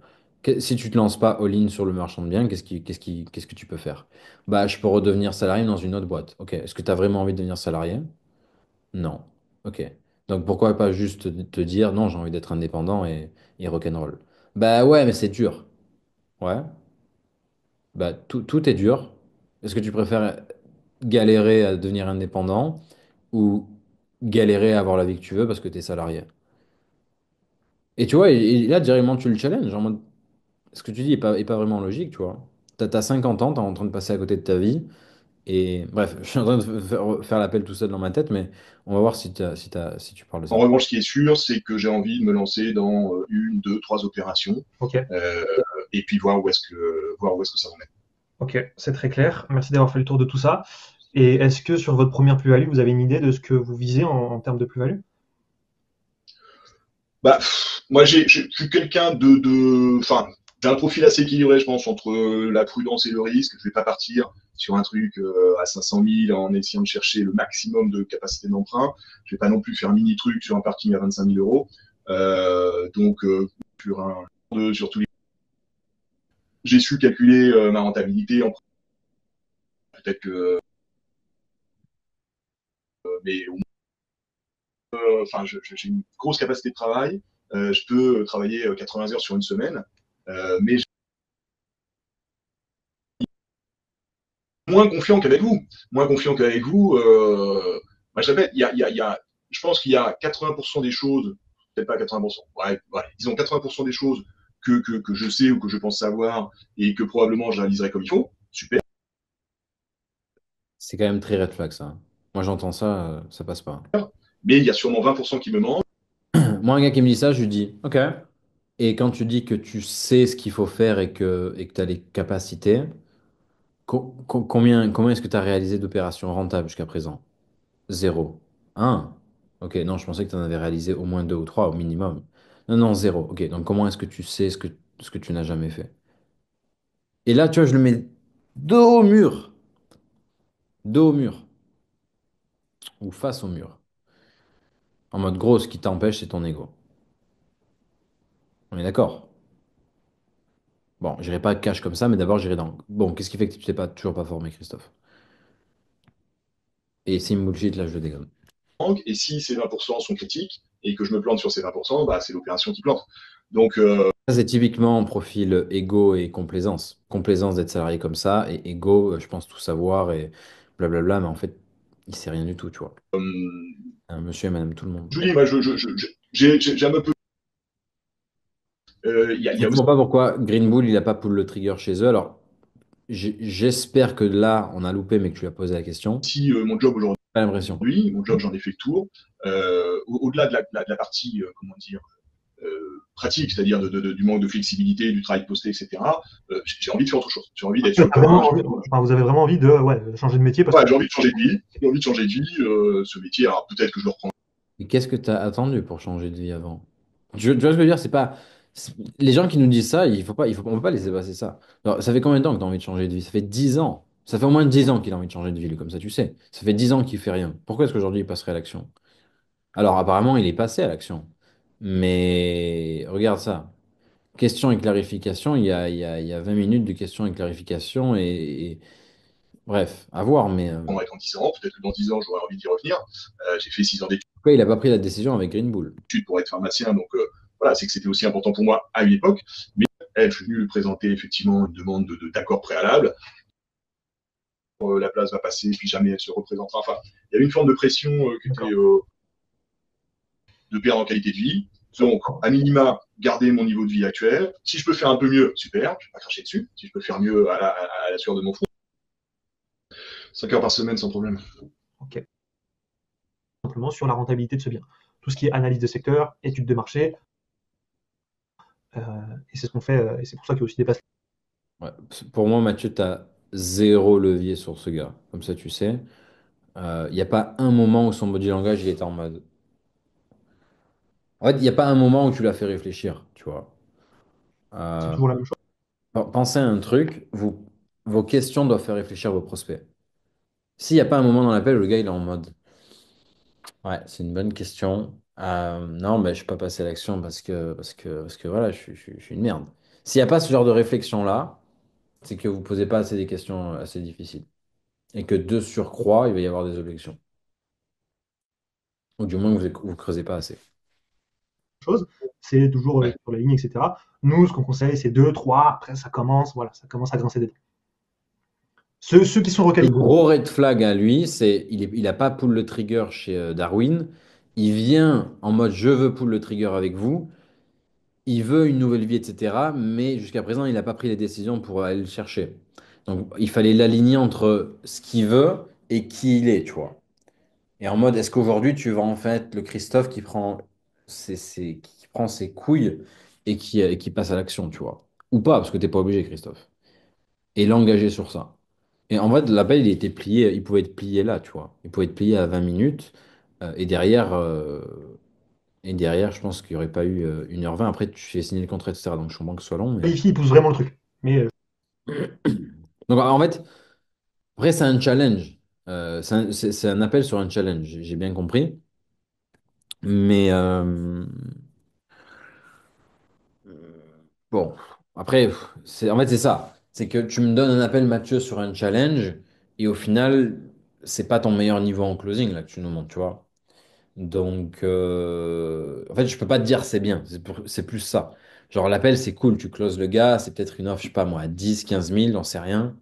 Si tu te lances pas all-in sur le marchand de biens, qu'est-ce que tu peux faire? Bah, je peux redevenir salarié dans une autre boîte. Ok. Est-ce que tu as vraiment envie de devenir salarié? Non. Ok. Donc, pourquoi pas juste te dire non, j'ai envie d'être indépendant et rock'n'roll? Bah, ouais, mais c'est dur. Ouais. Bah, tout est dur. Est-ce que tu préfères galérer à devenir indépendant ou galérer à avoir la vie que tu veux parce que tu es salarié? Et tu vois, et là, directement, tu le challenges en mode, ce que tu dis est pas vraiment logique, tu vois. T'as 50 ans, t'es en train de passer à côté de ta vie. Et bref, je suis en train de faire l'appel tout seul dans ma tête, mais on va voir si tu parles de En ça. revanche, ce qui est sûr, c'est que j'ai envie de me lancer dans une, deux, trois opérations, Ok. euh, et puis voir où est-ce que ça en est. Ok, c'est très clair. Merci d'avoir fait le tour de tout ça. Et est-ce que sur votre première plus-value, vous avez une idée de ce que vous visez en termes de plus-value? Bah, moi, je suis quelqu'un enfin, j'ai un profil assez équilibré, je pense, entre la prudence et le risque. Je vais pas partir sur un truc à 500 000 en essayant de chercher le maximum de capacité d'emprunt. Je vais pas non plus faire un mini truc sur un parking à 25 000 euros. Donc, sur tous les, j'ai su calculer ma rentabilité. Peut-être que, mais enfin, j'ai une grosse capacité de travail. Je peux travailler 80 heures sur une semaine, mais moins confiant qu'avec vous. Moins confiant qu'avec vous. Moi, je répète, je pense qu'il y a 80% des choses, peut-être pas 80%, ouais, disons 80% des choses que je sais ou que je pense savoir et que probablement je réaliserai comme il faut. Super. C'est quand même très red flag, ça, hein. Moi, j'entends ça, ça passe pas. Mais il y a sûrement 20% qui me manquent. Moi, un gars qui me dit ça, je lui dis, OK. Et quand tu dis que tu sais ce qu'il faut faire et que tu as les capacités, combien est-ce que tu as réalisé d'opérations rentables jusqu'à présent? Zéro. Un. Ok, non, je pensais que tu en avais réalisé au moins deux ou trois au minimum. Non, non, zéro. Ok, donc comment est-ce que tu sais ce que tu n'as jamais fait? Et là, tu vois, je le mets dos au mur. Dos au mur. Ou face au mur. En mode gros, ce qui t'empêche, c'est ton ego. On est d'accord? Bon, j'irai pas cash comme ça, mais d'abord, j'irai dans. Bon, qu'est-ce qui fait que tu t'es pas toujours pas formé, Christophe? Et c'est une bullshit, là, je le dégomme. banque, et si ces 20% sont critiques et que je me plante sur ces 20%, bah, c'est l'opération qui plante. Donc, Ça, c'est typiquement profil égo et complaisance. Complaisance d'être salarié comme ça, et égo, je pense tout savoir et blablabla, mais en fait, il sait rien du tout, tu vois. Un monsieur et madame tout le monde. je vous dis, moi, j'aime un peu. Je Y a aussi comprends pas pourquoi Green Bull, il a pas pull le trigger chez eux. Alors, j'espère que là, on a loupé, mais que tu lui as posé la question. mon job aujourd'hui. Pas l'impression. Mon job, j'en ai fait le tour. Au-delà de la partie, comment dire, pratique, c'est-à-dire du manque de flexibilité, du travail posté, etc., j'ai envie de faire autre chose. J'ai envie d'être sur le terrain. Enfin, vous avez vraiment envie de changer de métier parce Ouais, que j'ai envie de changer de vie. J'ai envie de changer de vie. Ce métier, alors peut-être que je le reprends. Mais qu'est-ce que tu as attendu pour changer de vie avant? Tu vois ce que je veux dire? C'est pas. Les gens qui nous disent ça, on peut pas laisser passer ça. Alors, ça fait combien de temps que tu as envie de changer de vie? Ça fait 10 ans. Ça fait au moins 10 ans qu'il a envie de changer de vie, lui, comme ça, tu sais. Ça fait 10 ans qu'il fait rien. Pourquoi est-ce qu'aujourd'hui il passerait à l'action? Alors, apparemment, il est passé à l'action. Mais regarde ça. Question et clarification, il y a 20 minutes de questions et clarification bref, à voir, mais Être en 10 ans, peut-être que dans 10 ans, j'aurai envie d'y revenir. J'ai fait 6 ans pourquoi il n'a pas pris la décision avec Green Bull? d'études pour être pharmacien, donc voilà, c'est que c'était aussi important pour moi à une époque. Mais je suis venu présenter effectivement une demande d'accord préalable. La place va passer, puis jamais elle se représentera. Enfin, il y avait une forme de pression qui était de perdre en qualité de vie. Donc, à minima, garder mon niveau de vie actuel. Si je peux faire un peu mieux, super, je ne vais pas cracher dessus. Si je peux faire mieux à la sueur de mon front, 5 heures par semaine sans problème. Ok. Simplement sur la rentabilité de ce bien. Tout ce qui est analyse de secteur, étude de marché, et c'est ce qu'on fait, et c'est pour ça qu'il y a aussi des passes. Ouais. Pour moi, Mathieu, tu as zéro levier sur ce gars. Comme ça, tu sais. Il n'y a pas un moment où son body language il était en mode. En fait, il n'y a pas un moment où tu l'as fait réfléchir, tu vois. C'est Euh, toujours la même chose. Pensez à un truc, vos questions doivent faire réfléchir vos prospects. S'il n'y a pas un moment dans l'appel où le gars il est en mode. Ouais, c'est une bonne question. Non, mais je ne suis pas passé à l'action parce que voilà, je suis une merde. S'il n'y a pas ce genre de réflexion-là, c'est que vous ne posez pas assez des questions assez difficiles. Et que de surcroît, il va y avoir des objections. Ou du moins, vous creusez pas assez. Chose, c'est toujours Ouais. sur la ligne, etc. Nous, ce qu'on conseille, c'est 2, 3, après ça commence, voilà, ça commence à grincer des dents. Ceux qui sont Le recalés. gros red flag à lui, c'est il a pas pull le trigger chez Darwin. Il vient en mode je veux pull le trigger avec vous. Il veut une nouvelle vie, etc. Mais jusqu'à présent, il n'a pas pris les décisions pour aller le chercher. Donc, il fallait l'aligner entre ce qu'il veut et qui il est, tu vois. Et en mode, est-ce qu'aujourd'hui, tu vas en fait le Christophe qui prend qui prend ses couilles et qui passe à l'action, tu vois. Ou pas, parce que t'es pas obligé, Christophe. Et l'engager sur ça. Et en fait, l'appel, il était plié, il pouvait être plié là, tu vois. Il pouvait être plié à 20 minutes. Et derrière, je pense qu'il n'y aurait pas eu 1h20. Après, tu fais signer le contrat, etc. Donc, je comprends que ce soit long. Mais. Qualifié, il pousse vraiment le truc. Mais Donc, en fait, après, c'est un challenge. C'est un appel sur un challenge, j'ai bien compris. Mais bon, après, en fait, c'est ça. C'est que tu me donnes un appel, Mathieu, sur un challenge. Et au final, c'est pas ton meilleur niveau en closing, là, que tu nous montres, tu vois. Donc, en fait, je peux pas te dire c'est bien, c'est plus ça. Genre, l'appel, c'est cool, tu closes le gars, c'est peut-être une offre, je sais pas moi, à 10, 15 000, j'en sais rien.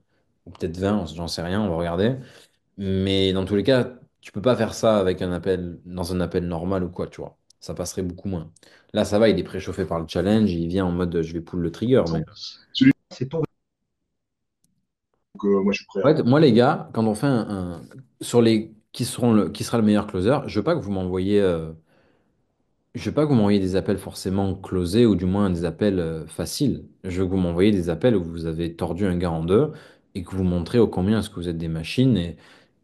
Ou peut-être 20, j'en sais rien, on va regarder. Mais dans tous les cas, tu peux pas faire ça avec un appel, dans un appel normal ou quoi, tu vois. Ça passerait beaucoup moins. Là, ça va, il est préchauffé par le challenge, il vient en mode je vais pull le trigger. Mais. c'est ton. Donc, moi, je suis prêt En à. fait, moi, les gars, quand on fait sur les qui sera le meilleur closer, je veux pas que vous m'envoyiez. Je veux pas que vous m'envoyiez des appels forcément closés ou du moins des appels faciles. Je veux que vous m'envoyiez des appels où vous avez tordu un gars en deux et que vous montrez au combien est-ce que vous êtes des machines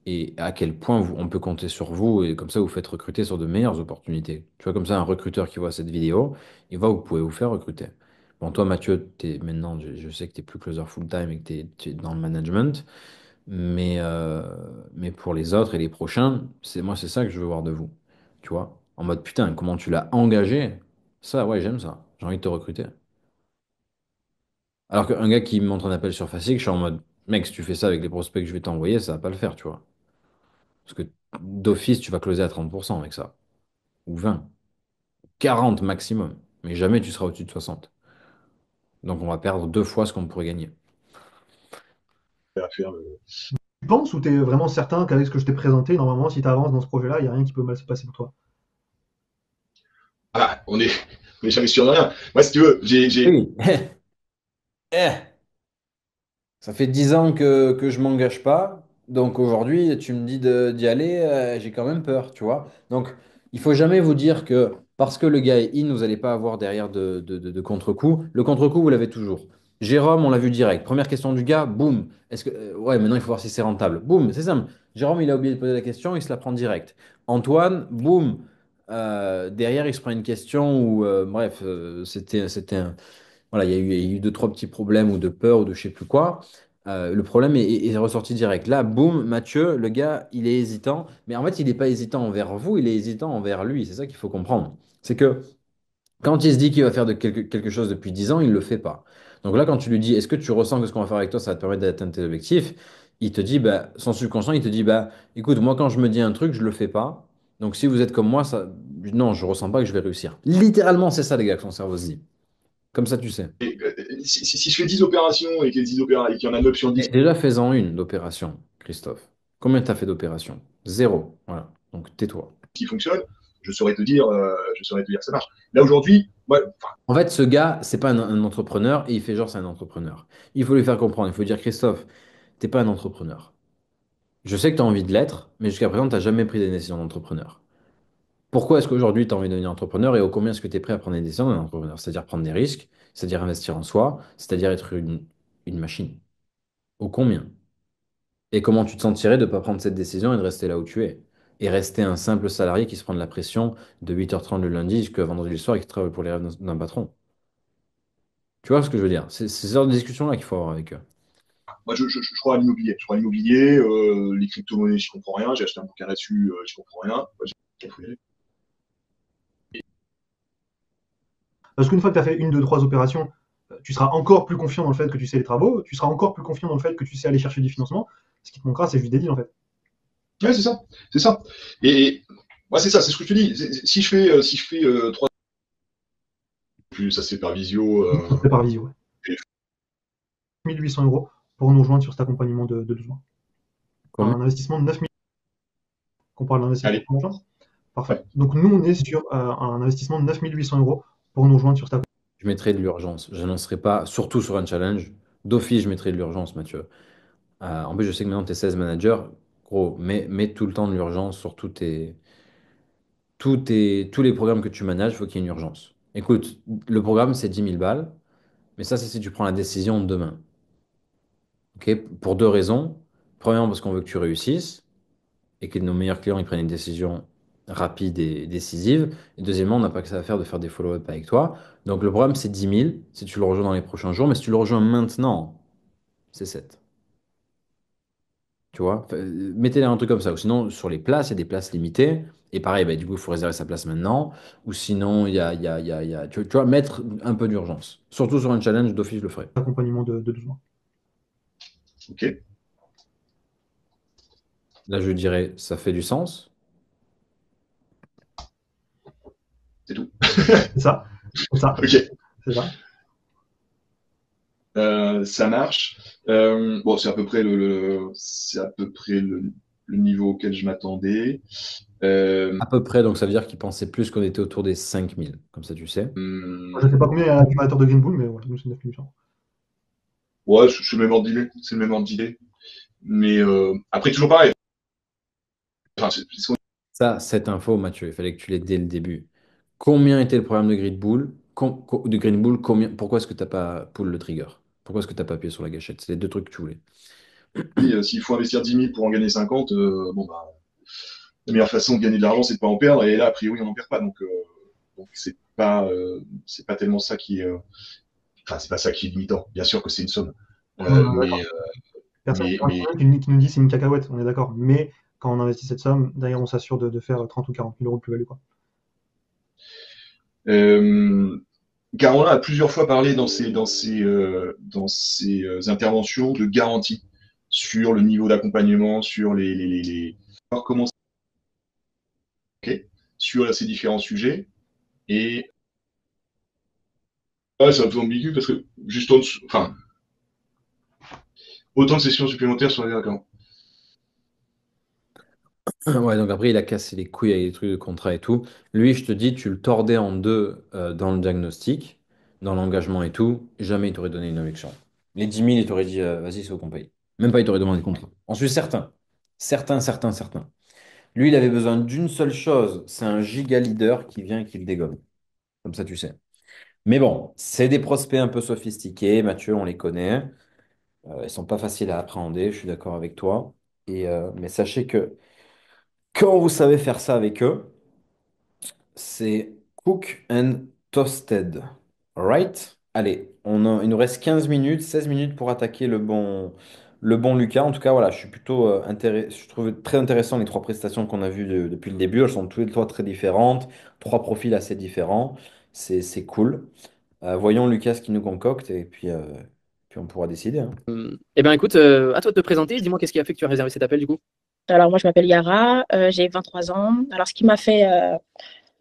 et à quel point on peut compter sur vous et comme ça vous faites recruter sur de meilleures opportunités. Tu vois, comme ça, un recruteur qui voit cette vidéo, il voit que vous pouvez vous faire recruter. Bon, toi, Mathieu, maintenant, je sais que tu n'es plus closer full-time et que tu es dans le management, mais pour les autres et les prochains, moi, c'est ça que je veux voir de vous. Tu vois? En mode, putain, comment tu l'as engagé? Ça, ouais, j'aime ça. J'ai envie de te recruter. Alors qu'un gars qui me montre un appel sur Facile, je suis en mode, mec, si tu fais ça avec les prospects que je vais t'envoyer, ça va pas le faire, tu vois. Parce que d'office, tu vas closer à 30% avec ça. Ou 20. 40 maximum. Mais jamais tu seras au-dessus de 60. Donc on va perdre 2 fois ce qu'on pourrait gagner. à faire le- Tu penses ou tu es vraiment certain qu'avec ce que je t'ai présenté, normalement, si tu avances dans ce projet-là, il n'y a rien qui peut mal se passer pour toi? Ah, on est jamais sûr de rien. Moi, si tu veux, Oui. Eh, ça fait 10 ans que je m'engage pas. Donc aujourd'hui, tu me dis d'y aller, j'ai quand même peur, tu vois. Donc il faut jamais vous dire que parce que le gars est in, vous n'allez pas avoir derrière de contre-coup. Le contre-coup, vous l'avez toujours. Jérôme, on l'a vu direct. Première question du gars, boum. Est-ce que, ouais, maintenant il faut voir si c'est rentable. Boum, c'est simple. Jérôme, il a oublié de poser la question, il se la prend direct. Antoine, boum. Derrière, il se prend une question où, bref, c'était un. Voilà, il y a eu deux, trois petits problèmes ou de peur ou de je sais plus quoi. Le problème est ressorti direct. Là, boum, Mathieu, le gars, il est hésitant. Mais en fait, il n'est pas hésitant envers vous, il est hésitant envers lui. C'est ça qu'il faut comprendre. C'est que quand il se dit qu'il va faire de quelque chose depuis 10 ans, il ne le fait pas. Donc là, quand tu lui dis, est-ce que tu ressens que ce qu'on va faire avec toi, ça va te permettre d'atteindre tes objectifs? Il te dit, bah, son subconscient, il te dit, bah, écoute, moi, quand je me dis un truc, je ne le fais pas. Donc si vous êtes comme moi, ça, non, je ressens pas que je vais réussir. Littéralement, c'est ça, les gars, que son cerveau se dit. Comme ça, tu sais. si je fais 10 opérations et et qu'il y en a 9 sur 10 Et déjà, fais-en une d'opération, Christophe. Combien t'as fait d'opérations? Zéro. Voilà. Donc tais-toi. qui fonctionnent, je saurais te dire que ça marche. Là, aujourd'hui, moi, enfin, En fait, ce gars, c'est pas un entrepreneur et il fait genre c'est un entrepreneur. Il faut lui faire comprendre. Il faut lui dire, Christophe, t'es pas un entrepreneur. Je sais que tu as envie de l'être, mais jusqu'à présent, tu n'as jamais pris des décisions d'entrepreneur. Pourquoi est-ce qu'aujourd'hui, tu as envie de devenir entrepreneur et au combien est-ce que tu es prêt à prendre des décisions d'un entrepreneur? C'est-à-dire prendre des risques, c'est-à-dire investir en soi, c'est-à-dire être une machine. Au combien? Et comment tu te sentirais de ne pas prendre cette décision et de rester là où tu es? Et rester un simple salarié qui se prend de la pression de 8h30 le lundi jusqu'à vendredi le soir et qui travaille pour les rêves d'un patron. Tu vois ce que je veux dire? C'est ce genre de discussion-là qu'il faut avoir avec eux. moi je crois à l'immobilier. Je crois à l'immobilier, les crypto-monnaies, j'y comprends rien. J'ai acheté un bouquin là-dessus, j'y comprends rien. Parce qu'une fois que tu as fait une, deux, trois opérations, tu seras encore plus confiant dans le fait que tu sais les travaux, tu seras encore plus confiant dans le fait que tu sais aller chercher du financement. Ce qui te manquera, c'est juste des deals en fait. Ouais, c'est ça, c'est ça. Et moi, c'est ça, c'est ce que je te dis. Si je fais 3, plus ça c'est par visio. C'est par visio. Ouais. 1 800 € pour nous rejoindre sur cet accompagnement de 12 mois. Combien? Un investissement de 9 000 qu'on parle d'investissement Allez, pour nous rejoindre. Parfait. ouais. Donc nous, on est sur un investissement de 9 800 € pour nous rejoindre sur cet accompagnement. Je mettrai de l'urgence. Je n'annoncerai pas, surtout sur un challenge. D'office, je mettrai de l'urgence, Mathieu. En plus, je sais que maintenant, tu es 16 managers. Gros, mets tout le temps de l'urgence sur tous les programmes que tu manages, il faut qu'il y ait une urgence. Écoute, le programme, c'est 10 000 balles, mais ça, c'est si tu prends la décision demain. Ok? Pour deux raisons. Premièrement, parce qu'on veut que tu réussisses et que nos meilleurs clients ils prennent une décision rapide et décisive. Et deuxièmement, on n'a pas que ça à faire de faire des follow-up avec toi. Donc, le programme, c'est 10 000 si tu le rejoins dans les prochains jours, mais si tu le rejoins maintenant, c'est 7. Tu vois? Enfin, mettez un truc comme ça. Ou sinon, sur les places, il y a des places limitées. Et pareil, bah, du coup, il faut réserver sa place maintenant. Ou sinon, tu vois, mettre un peu d'urgence. Surtout sur un challenge, d'office, je le ferai. Accompagnement de 12 mois. Ok. Là, je dirais, ça fait du sens. C'est tout. C'est ça. C'est ça. Ok. C'est ça. Ça marche. Bon, c'est à peu près le niveau auquel je m'attendais. À peu près, donc ça veut dire qu'ils pensaient plus qu'on était autour des 5 000. Comme ça, tu sais. Je ne sais pas combien il y a d'activateurs de Green Bull, mais voilà, nous c'est 9 800. Ouais, c'est le même ordre d'idée. C'est le même ordre d'idée. Mais après, toujours pareil. Enfin, Ça, cette info, Mathieu, il fallait que tu l'aies dès le début. Combien était le programme de Green Bull? De Green Bull, pourquoi est-ce que tu n'as pas pull le trigger? Pourquoi est-ce que tu n'as pas appuyé sur la gâchette? C'est les deux trucs que tu voulais. s'il faut investir 10 000 pour en gagner 50, bon, bah, la meilleure façon de gagner de l'argent, c'est de pas en perdre. Et là, a priori, on n'en perd pas. Donc c'est pas tellement ça qui est, enfin, c'est pas ça qui est limitant. Bien sûr que c'est une somme. Mais, Personne mais qui nous dit c'est une cacahuète, on est d'accord. Mais quand on investit cette somme, derrière on s'assure de faire 30 ou 40 000 € de plus-value. Caroline a plusieurs fois parlé dans ses interventions de garantie sur le niveau d'accompagnement, sur voir comment c'est sur ces différents sujets. Et ouais, c'est un peu ambigu parce que juste en dessous, enfin, autant de sessions supplémentaires sur les accords. Ouais, donc après, il a cassé les couilles avec les trucs de contrat et tout. Lui, je te dis, tu le tordais en deux dans le diagnostic, dans l'engagement et tout, jamais il t'aurait donné une élection. Les 10 000, il t'aurait dit, vas-y, c'est au qu'on paye. Même pas, il t'aurait demandé le contrat. En suis certain. Certain, certain, certain. Lui, il avait besoin d'une seule chose, c'est un giga leader qui vient et qui le dégomme. Comme ça, tu sais. Mais bon, c'est des prospects un peu sophistiqués, Mathieu, on les connaît. Ils sont pas faciles à appréhender, je suis d'accord avec toi. Mais sachez que quand vous savez faire ça avec eux, c'est cook and toasted. Right? Allez, il nous reste 15 minutes, 16 minutes pour attaquer le bon Lucas. En tout cas, voilà, je suis plutôt je trouve très intéressant les trois prestations qu'on a vues depuis le début. Elles sont toutes les trois très différentes, trois profils assez différents. C'est cool. Voyons Lucas ce qu'il nous concocte et puis on pourra décider, hein. Eh bien, écoute, à toi de te présenter. Dis-moi qu'est-ce qui a fait que tu as réservé cet appel du coup. Alors, moi, je m'appelle Yara, j'ai 23 ans. Alors, ce qui m'a fait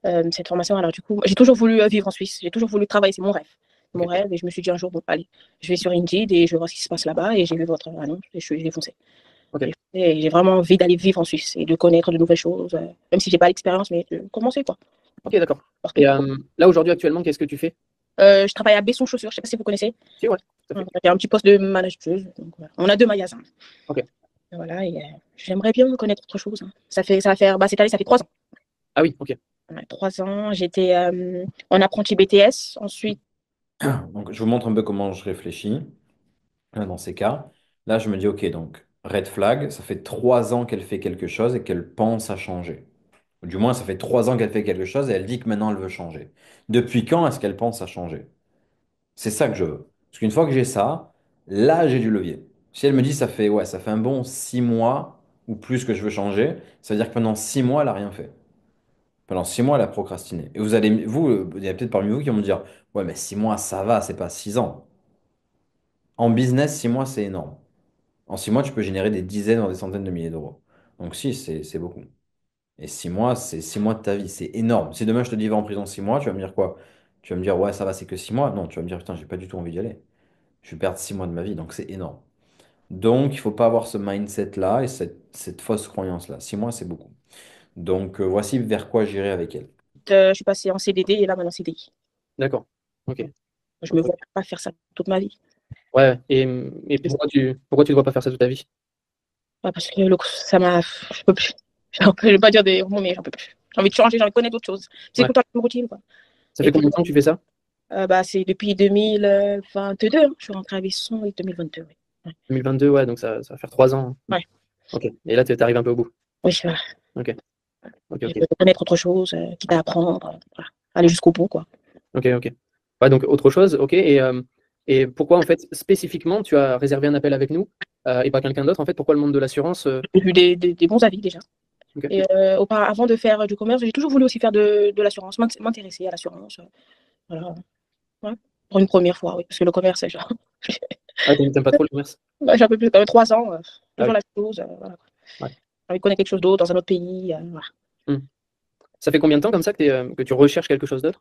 cette formation, alors du coup, j'ai toujours voulu vivre en Suisse, j'ai toujours voulu travailler, c'est mon rêve. Mon Ok. rêve, et je me suis dit un jour, bon, allez, je vais sur Indeed et je vais voir ce qui se passe là-bas. Et j'ai vu votre annonce et j'ai foncé. Ok. Et j'ai vraiment envie d'aller vivre en Suisse et de connaître de nouvelles choses, même si j'ai pas l'expérience, mais de commencer, quoi. Ok, d'accord. Parce que Et là, aujourd'hui, actuellement, qu'est-ce que tu fais? je travaille à Besson Chaussures, je sais pas si vous connaissez. Si, ouais, tout à fait. J'ai un petit poste de manageuse. Donc, voilà. On a 2 magasins. Ok. Et voilà, et, j'aimerais bien connaître autre chose, hein. Ça va faire, bah, cette année, ça fait 3 ans. Ah oui, ok. Ouais, 3 ans, j'étais en apprenti BTS. Ensuite, Donc, je vous montre un peu comment je réfléchis dans ces cas. Là, je me dis, ok, donc, red flag, ça fait 3 ans qu'elle fait quelque chose et qu'elle pense à changer. Ou du moins, ça fait 3 ans qu'elle fait quelque chose et elle dit que maintenant elle veut changer. Depuis quand est-ce qu'elle pense à changer? C'est ça que je veux. Parce qu'une fois que j'ai ça, là, j'ai du levier. Si elle me dit, ouais, ça fait un bon 6 mois ou plus que je veux changer, ça veut dire que pendant 6 mois, elle n'a rien fait. Pendant 6 mois, elle a procrastiné. Et il y a peut-être parmi vous qui vont me dire, ouais, mais 6 mois, ça va, c'est pas 6 ans. En business, 6 mois, c'est énorme. En 6 mois, tu peux générer des dizaines, voire des centaines de milliers d'euros. Donc si, c'est beaucoup. Et 6 mois, c'est 6 mois de ta vie. C'est énorme. Si demain, je te dis va en prison 6 mois, tu vas me dire quoi? Tu vas me dire, ouais, ça va, c'est que 6 mois. Non, tu vas me dire, putain, j'ai pas du tout envie d'y aller. Je vais perdre 6 mois de ma vie. Donc c'est énorme. Donc, il faut pas avoir ce mindset-là et cette fausse croyance-là. 6 mois, c'est beaucoup. Donc, voici vers quoi j'irai avec elle. je suis passée en CDD et là, maintenant, CDI. D'accord. Ok. Je me vois pas faire ça toute ma vie. Ouais. Et pourquoi tu ne dois pas faire ça toute ta vie? Ouais, parce que ça m'a. Je peux plus. Je vais pas dire des mots, mais j'en peux plus. J'ai envie de changer, j'ai envie de connaître d'autres choses. C'est Ouais. tout le temps la même routine, quoi. Ça Et fait puis, combien de temps que tu fais ça? bah, c'est depuis 2022, hein. Je suis rentrée à Besson en 2022. Oui. Ouais. 2022, ouais, donc ça va faire 3 ans. Ouais. Ok. Et là, tu arrives un peu au bout. Oui, voilà. Ok. Ok, Je ok. veux connaître autre chose, quitte à apprendre, voilà. Aller jusqu'au bout, quoi. Ok, ok. Ouais, donc autre chose, ok. Et pourquoi, en fait, spécifiquement, tu as réservé un appel avec nous et pas quelqu'un d'autre? En fait, pourquoi le monde de l'assurance J'ai eu des bons avis déjà. Ok. Et avant de faire du commerce, j'ai toujours voulu aussi faire de l'assurance, m'intéresser à l'assurance. Voilà. Ouais. Pour une première fois, oui. Parce que le commerce, genre, Ah, t'aimes pas trop le commerce? bah, j'ai un peu plus, quand même 3 ans, Ah toujours oui. la même chose. Voilà. Ouais. J'ai envie de connaître quelque chose d'autre dans un autre pays. Voilà. Hmm. Ça fait combien de temps comme ça que tu recherches quelque chose d'autre?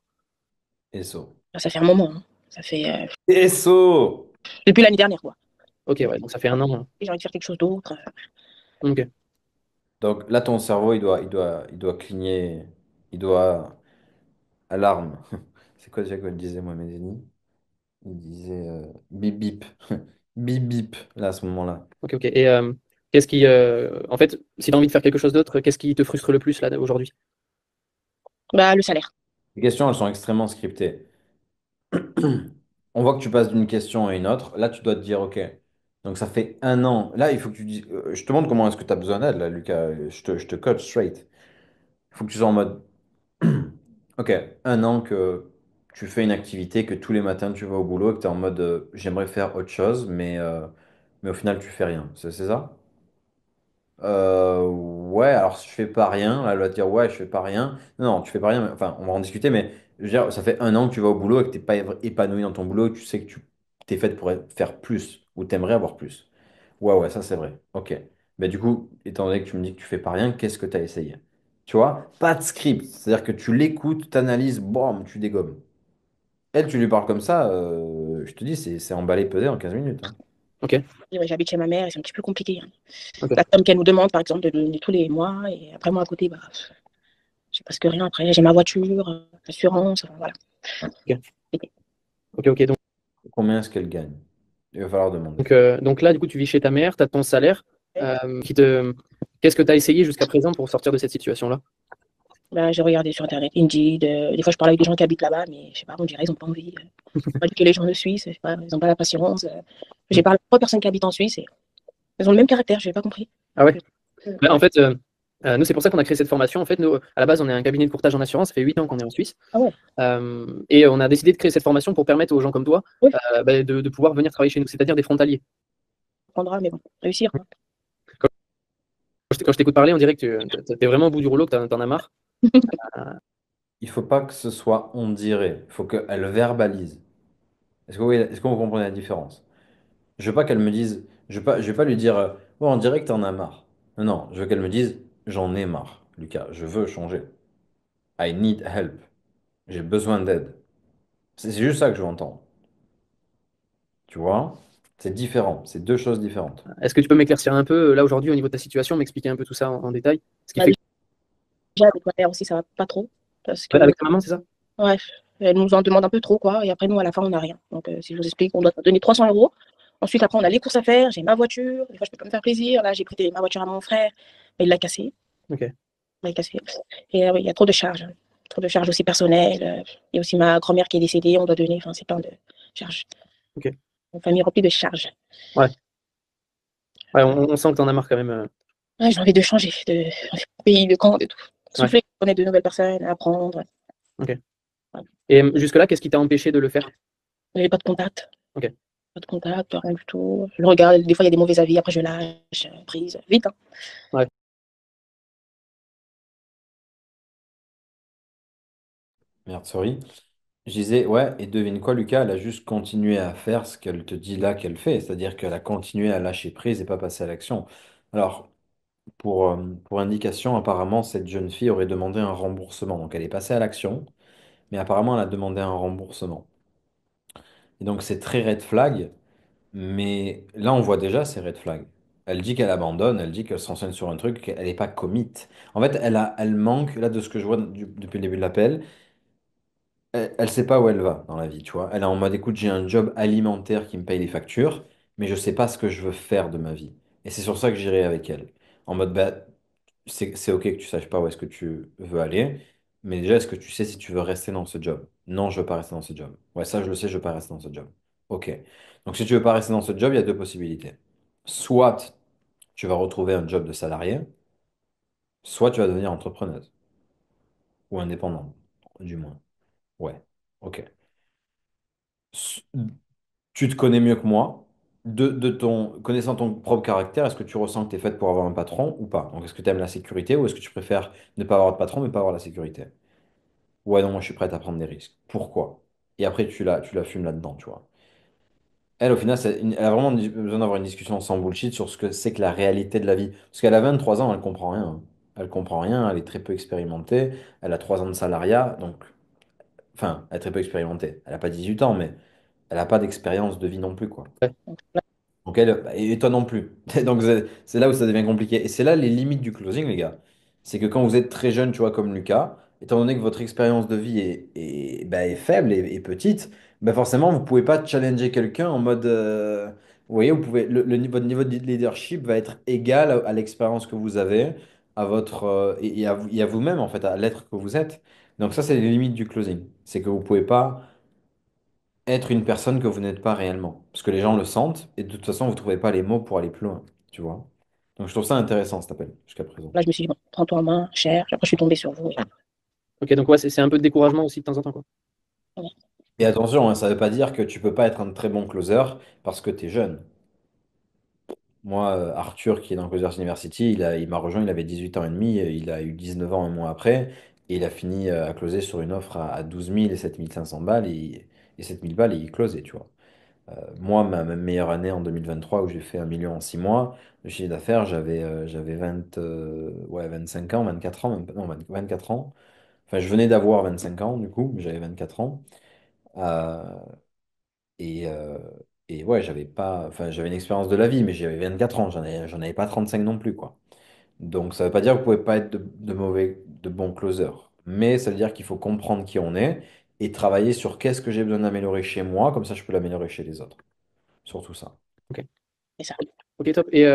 SO. Ça fait un moment, hein. Ça fait SO! depuis l'année dernière, quoi. Ok, ouais, donc ça fait un an. Et j'ai envie de faire quelque chose d'autre. Ok. Donc là, ton cerveau, il doit cligner, il doit alarme. C'est quoi déjà que disait Mohamed Eni? Il disait bip bip. Bip bip, là, à ce moment-là. Ok, ok. Et qu'est-ce qui, en fait, si tu as envie de faire quelque chose d'autre, qu'est-ce qui te frustre le plus là aujourd'hui? Bah, le salaire. Les questions, elles sont extrêmement scriptées. On voit que tu passes d'une question à une autre. Là, tu dois te dire, OK. Donc, ça fait un an. Là, il faut que tu dises. Je te montre comment est-ce que tu as besoin d'aide, là, Lucas. Je te coach straight. Il faut que tu sois en mode. OK, un an que tu fais une activité, que tous les matins tu vas au boulot et que tu es en mode j'aimerais faire autre chose, mais au final, tu fais rien. C'est ça? Ouais, alors si je fais pas rien, là, elle va te dire ouais, je fais pas rien. Non, non, tu fais pas rien, enfin, on va en discuter, mais je veux dire, ça fait un an que tu vas au boulot et que t'es pas épanoui dans ton boulot et que tu sais que tu t'es faite pour faire plus ou t'aimerais avoir plus. Ouais, ouais, ça c'est vrai. Ok. Bah, du coup, étant donné que tu me dis que tu fais pas rien, qu'est-ce que tu as essayé? Tu vois, pas de script. C'est-à-dire que tu l'écoutes, tu analyses, boum, tu dégommes. Elle, tu lui parles comme ça, je te dis, c'est emballé pesé en 15 minutes, hein. Ok, Et ouais, j'habite chez ma mère et c'est un petit peu compliqué, hein. ok, La somme qu'elle nous demande, par exemple, de donner tous les mois. Et après, moi, à côté, bah, j'ai presque rien. Après, j'ai ma voiture, l'assurance, enfin, voilà. ok, ok. Combien est-ce qu'elle gagne? Il va falloir demander. Donc là, du coup, tu vis chez ta mère, tu as ton salaire. Qu'est-ce que tu as essayé jusqu'à présent pour sortir de cette situation-là? Bah, j'ai regardé sur Internet, Indeed. Des fois, je parle avec des gens qui habitent là-bas, mais je sais pas, on dirait qu'ils n'ont pas envie. On dit que les gens de Suisse, je sais pas, ils n'ont pas la patience. J'ai parlé à 3 personnes qui habitent en Suisse et elles ont le même caractère, je n'ai pas compris. Ah ouais? Bah, en Ouais. fait, nous, c'est pour ça qu'on a créé cette formation. En fait, nous, à la base, on est un cabinet de courtage en assurance. Ça fait 8 ans qu'on est en Suisse. Ah ouais, Et on a décidé de créer cette formation pour permettre aux gens comme toi oui, de pouvoir venir travailler chez nous, c'est-à-dire des frontaliers. on prendra, mais bon, réussir, hein. Quand je t'écoute parler, on dirait que tu es vraiment au bout du rouleau, que tu en as marre. Il faut pas que ce soit on dirait, il faut qu'elle verbalise. Est-ce que vous comprenez la différence? Je veux pas qu'elle me dise, je vais pas lui dire, ouais, on dirait que t'en as marre. Non, non, je veux qu'elle me dise, j'en ai marre, Lucas, je veux changer. I need help. J'ai besoin d'aide. C'est juste ça que je veux entendre. Tu vois? C'est différent, c'est deux choses différentes. Est-ce que tu peux m'éclaircir un peu, là, aujourd'hui, au niveau de ta situation, m'expliquer un peu tout ça en détail? Ce qui Bah, fait déjà, avec ma mère aussi, ça va pas trop. Parce que, avec ta maman, c'est ça? ouais, elle nous en demande un peu trop, quoi. Et après, nous, à la fin, on n'a rien. Donc, si je vous explique, on doit donner 300 euros. Ensuite, après, on a les courses à faire. J'ai ma voiture. Des fois, je peux pas me faire plaisir. Là, j'ai prêté ma voiture à mon frère. Mais il l'a cassée. Ok. Il l'a cassée. Et oui, il y a trop de charges, hein. Trop de charges aussi personnelles. Il y a aussi ma grand-mère qui est décédée. On doit donner. Enfin, c'est plein de charges. Ok. Une famille remplie de charges. Ouais. Ouais, on sent que tu en as marre quand même. Ouais, j'ai envie de changer de pays, de camp, de tout. Ouais. Souffler, connaître de nouvelles personnes, apprendre. Ok. Ouais. Et jusque-là, qu'est-ce qui t'a empêché de le faire? J'avais pas de contact. Ok. Pas de contact, rien du tout. Je le regarde, des fois il y a des mauvais avis, après je lâche, prise, vite, hein. Ouais. Merde, sorry. Je disais, ouais, et devine quoi, Lucas, elle a juste continué à faire ce qu'elle te dit là qu'elle fait, c'est-à-dire qu'elle a continué à lâcher prise et pas passer à l'action. Alors, pour indication, apparemment, cette jeune fille aurait demandé un remboursement. Donc, elle est passée à l'action, mais apparemment, elle a demandé un remboursement. Et donc, c'est très red flag, mais là, on voit déjà ces red flags. Elle dit qu'elle abandonne, elle dit qu'elle s'enseigne sur un truc, qu'elle n'est pas commit. En fait, elle manque, là, de ce que je vois depuis le début de l'appel, elle sait pas où elle va dans la vie, tu vois. Elle est en mode, écoute, j'ai un job alimentaire qui me paye les factures, mais je sais pas ce que je veux faire de ma vie. Et c'est sur ça que j'irai avec elle. En mode, bah, c'est ok que tu saches pas où est-ce que tu veux aller, mais déjà, est-ce que tu sais si tu veux rester dans ce job? Non, je veux pas rester dans ce job. Ouais, ça, je le sais, je veux pas rester dans ce job. Ok. Donc, si tu veux pas rester dans ce job, il y a deux possibilités. Soit tu vas retrouver un job de salarié, soit tu vas devenir entrepreneuse ou indépendante, du moins. Ouais. Ok. Tu te connais mieux que moi. Connaissant ton propre caractère, est-ce que tu ressens que tu es faite pour avoir un patron ou pas? Donc, est-ce que tu aimes la sécurité ou est-ce que tu préfères ne pas avoir de patron mais pas avoir la sécurité? Ouais, non, moi je suis prête à prendre des risques. Pourquoi? Et après, tu la fumes là-dedans, tu vois. Elle, au final, elle a vraiment besoin d'avoir une discussion sans bullshit sur ce que c'est que la réalité de la vie. Parce qu'elle a 23 ans, elle comprend rien, hein. Elle comprend rien, elle est très peu expérimentée. Elle a 3 ans de salariat, donc. Enfin, elle est très peu expérimentée. Elle n'a pas 18 ans, mais elle n'a pas d'expérience de vie non plus, quoi. Ouais. Donc, là, Donc elle, et toi non plus. Donc c'est là où ça devient compliqué. Et c'est là les limites du closing, les gars. C'est que quand vous êtes très jeune, tu vois, comme Lucas, étant donné que votre expérience de vie est faible et petite, bah forcément, vous pouvez pas challenger quelqu'un en mode... vous voyez, vous pouvez, votre niveau de leadership va être égal à l'expérience que vous avez, à votre, et à vous-même, en fait, à l'être que vous êtes. Donc ça, c'est les limites du closing. C'est que vous pouvez pas être une personne que vous n'êtes pas réellement. Parce que les gens le sentent et de toute façon, vous ne trouvez pas les mots pour aller plus loin. Tu vois? Donc je trouve ça intéressant, cet appel, jusqu'à présent. là, je me suis dit, bon, prends-toi en main, cherche. Après, je suis tombée sur vous. Ok, donc ouais, c'est un peu de découragement aussi de temps en temps, quoi. Ouais. Et attention, hein, ça ne veut pas dire que tu peux pas être un très bon closer parce que tu es jeune. Moi, Arthur, qui est dans Closers University, il m'a rejoint, il avait 18 ans et demi, il a eu 19 ans un mois après, et il a fini à closer sur une offre à 12 000 et 7 500 balles, et 7 000 balles, et il closait, tu vois. Moi, ma meilleure année en 2023 où j'ai fait 1 million en 6 mois de chiffre d'affaires, j'avais 20, ouais, 25 ans, 24 ans, non, 24 ans. Enfin, je venais d'avoir 25 ans du coup, mais j'avais 24 ans. Euh, et, euh, et ouais, enfin, j'avais une expérience de la vie, mais j'avais 24 ans, j'en avais pas 35 non plus, quoi. Donc ça veut pas dire que vous pouvez pas être de bons closers. Mais ça veut dire qu'il faut comprendre qui on est et travailler sur qu'est-ce que j'ai besoin d'améliorer chez moi, comme ça je peux l'améliorer chez les autres. Surtout ça. Ok. C'est ça. Ok, top. Et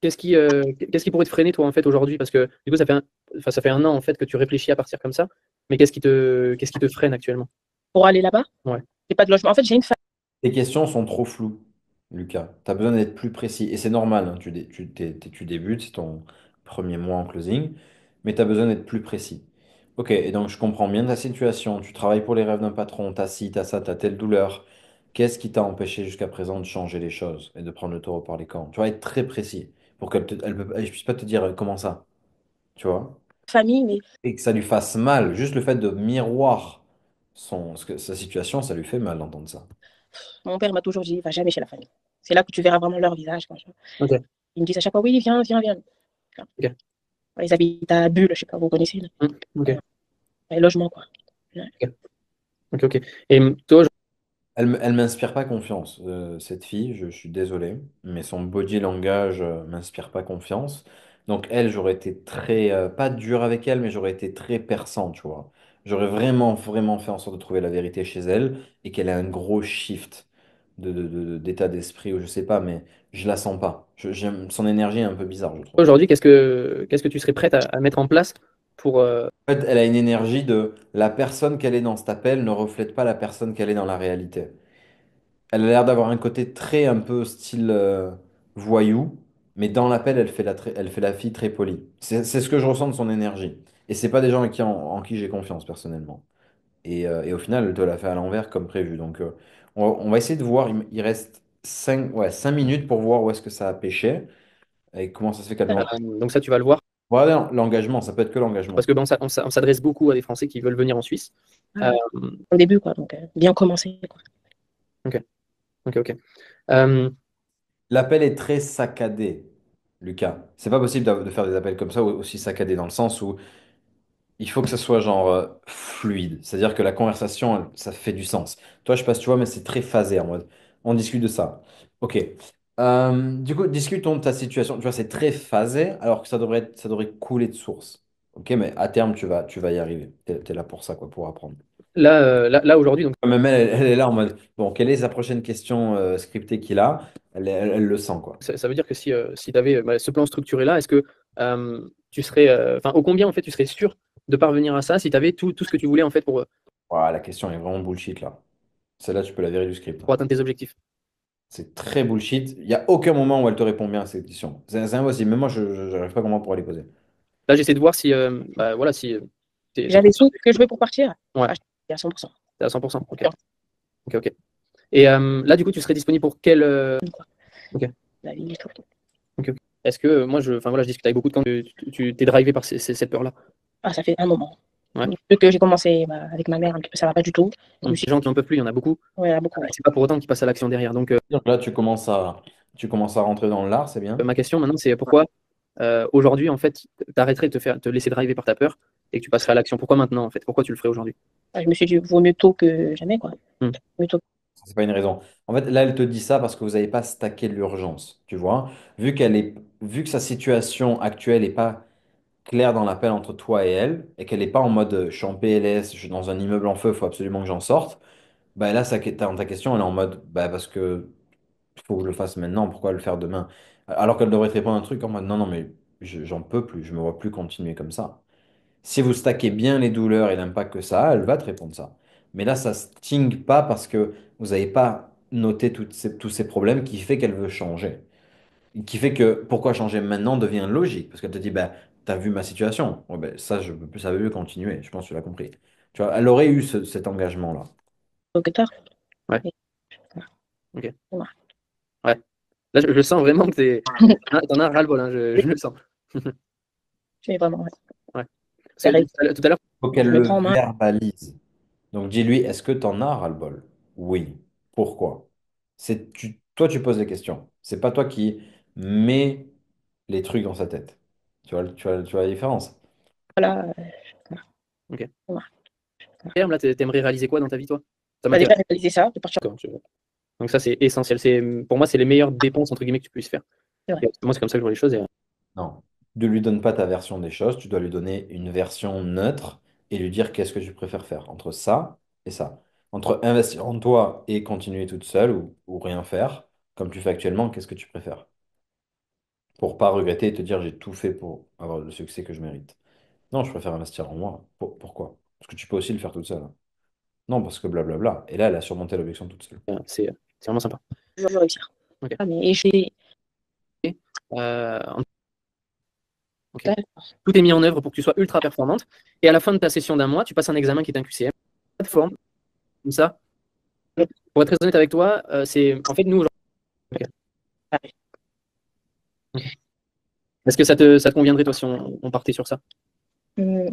qu'est-ce qui pourrait te freiner, toi, en fait, aujourd'hui? Parce que du coup, enfin, ça fait 1 an, en fait, que tu réfléchis à partir comme ça. Mais qu'est-ce qui te freine actuellement? Pour aller là-bas, Ouais. j'ai pas de logement. En fait, j'ai une famille. Tes questions sont trop floues, Lucas. Tu as besoin d'être plus précis. Et c'est normal, hein, tu débutes, c'est ton premier mois en closing, mais tu as besoin d'être plus précis. Ok, et donc je comprends bien ta situation. Tu travailles pour les rêves d'un patron, t'as ci, t'as ça, t'as telle douleur. Qu'est-ce qui t'a empêché jusqu'à présent de changer les choses et de prendre le taureau par les cornes? Tu vas être très précis pour elle puisse pas te dire comment ça, tu vois? Mais Et que ça lui fasse mal. Juste le fait de miroir sa situation, ça lui fait mal d'entendre ça. mon père m'a toujours dit, va jamais chez la famille. C'est là que tu verras vraiment leur visage, quoi. Ok. Ils me disent à chaque fois, oui, viens, viens, viens. Ok. Ils habitent à Bulle, je sais pas, vous connaissez. Ok. Les logements, quoi. Ok. Ok. Ok. Et toi, Elle m'inspire pas confiance, cette fille, je suis désolé, mais son body language m'inspire pas confiance. Donc elle, j'aurais été très, pas dur avec elle, mais j'aurais été très perçant, tu vois. J'aurais vraiment, vraiment fait en sorte de trouver la vérité chez elle et qu'elle ait un gros shift d'état d'esprit ou je sais pas, mais je la sens pas. Son énergie est un peu bizarre, je trouve. aujourd'hui, qu'est-ce que tu serais prête à mettre en place pour. En fait, elle a une énergie de la personne qu'elle est dans cet appel ne reflète pas la personne qu'elle est dans la réalité. Elle a l'air d'avoir un côté très un peu style voyou, mais dans l'appel, elle fait la fille très polie. C'est ce que je ressens de son énergie. Et c'est pas des gens en qui j'ai confiance personnellement. Et au final, elle te l'a fait à l'envers comme prévu. Donc, on va essayer de voir. Il reste 5 minutes pour voir où est-ce que ça a pêché et comment ça se fait qu'elle me. Donc ça, tu vas le voir. Voilà, l'engagement, ça peut être que l'engagement. Parce que on s'adresse beaucoup à des Français qui veulent venir en Suisse. Au début, quoi. Donc, bien commencer, quoi. Ok. Ok. Ok. Euh, L'appel est très saccadé, Lucas. C'est pas possible de faire des appels comme ça aussi saccadés dans le sens où il faut que ça soit genre fluide. C'est-à-dire que la conversation, ça fait du sens. Toi, je sais pas si tu vois, mais c'est très phasé en mode. On discute de ça. Ok. Du coup, discutons de ta situation. Tu vois, c'est très phasé, alors que ça devrait couler de source. Ok, mais à terme, tu vas y arriver. T'es là pour ça, quoi, pour apprendre. là aujourd'hui, donc Même elle est là en mode, bon, quelle est sa prochaine question scriptée qu'il a? Elle le sent, quoi. ça veut dire que si tu avais ce plan structuré-là, est-ce que tu serais, enfin, au combien en fait tu serais sûr de parvenir à ça si tu avais tout ce que tu voulais en fait Voilà, la question est vraiment bullshit, là. Celle-là, tu peux la virer du script, hein. pour atteindre tes objectifs? C'est très bullshit. Il n'y a aucun moment où elle te répond bien à cette question. C'est impossible. Même moi, je n'arrive pas comment pour les poser. Là, j'essaie de voir si, voilà, si t'es J'avais confiant. tout ce que je veux pour partir. Ouais, Ah, je suis à 100%. t'es à 100%. Ok. Ok. Ok. Et là, du coup, tu serais disponible pour quel. Quoi. Ok. La vie, tout. Ok. Ok. Est-ce que moi, enfin voilà, je discute avec beaucoup de gens, tu t'es drivé par cette peur-là? Ah, ça fait un moment. Ouais. Depuis que j'ai commencé avec ma mère, un petit peu, ça va pas du tout. Les gens qui n'en peuvent plus, il y en a beaucoup. Ouais, il y en a beaucoup. C'est pas pour autant qu'ils passent à l'action derrière. Donc, Donc là, tu commences à rentrer dans l'art, c'est bien. ma question maintenant, c'est pourquoi aujourd'hui, en fait, t'arrêterais de te laisser driver par ta peur et que tu passerais à l'action? Pourquoi maintenant, en fait? Pourquoi tu le ferais aujourd'hui? Ah, je me suis dit, vaut mieux tôt que jamais, quoi. Hmm. Mieux tôt. C'est pas une raison. En fait, là, elle te dit ça parce que vous n'avez pas stacké l'urgence, tu vois. Vu que sa situation actuelle n'est pas claire dans l'appel entre toi et elle, et qu'elle n'est pas en mode je suis en PLS, je suis dans un immeuble en feu, il faut absolument que j'en sorte. Bah là, ta question, elle est en mode bah, parce que faut que je le fasse maintenant, pourquoi le faire demain? Alors qu'elle devrait te répondre un truc en mode non, non, mais j'en peux plus, je me vois plus continuer comme ça. Si vous stackez bien les douleurs et l'impact que ça a, elle va te répondre ça. Mais là, ça ne sting pas parce que vous n'avez pas noté tous ces problèmes qui fait qu'elle veut changer. Qui fait que pourquoi changer maintenant devient logique. Parce qu'elle te dit, bah, tu as vu ma situation. Ouais, ben, ça, ça veut plus continuer. Je pense que tu l'as compris. Tu vois, elle aurait eu cet engagement-là. Docteur. Ouais. Et- Ok. Ouais. Ouais. Là, je sens vraiment que t'en as ras-le-bol, hein, je le sens. C'est vraiment, ouais. Ouais. C'est Parce que vrai. tout à l'heure, Il faut qu'elle Je me le prends en main. verbalise. Donc dis-lui, est-ce que tu en as ras-le-bol? Oui. Pourquoi? Toi, tu poses les questions. C'est pas toi qui mets les trucs dans sa tête. Tu vois la différence? Voilà, Ok. voilà. Terme, là, t'aimerais réaliser quoi dans ta vie, toi? Ça Bah, déjà m'intéresse. réaliser ça, de partir. D'accord, donc ça, c'est essentiel. Pour moi, c'est les meilleures dépenses, entre guillemets, que tu puisses faire. C'est vrai. Et moi, c'est comme ça que je vois les choses. Non. Ne lui donne pas ta version des choses, tu dois lui donner une version neutre et lui dire qu'est-ce que tu préfères faire entre ça et ça. Entre investir en toi et continuer toute seule ou rien faire, comme tu fais actuellement, qu'est-ce que tu préfères? Pour pas regretter et te dire j'ai tout fait pour avoir le succès que je mérite. Non, je préfère investir en moi. Pourquoi? Parce que tu peux aussi le faire toute seule, hein. Non, parce que blablabla. Et là, elle a surmonté l'objection toute seule. C'est vraiment sympa. Je veux réussir. Ok. Ah, mais j'ai. Euh, ok. Tout est mis en œuvre pour que tu sois ultra performante. Et à la fin de ta session d'un mois, tu passes un examen qui est un QCM. Plateforme, comme ça. Pour être très honnête avec toi, c'est en fait nous. Ok. Est-ce que ça te conviendrait, toi, si on partait sur ça? Ouais.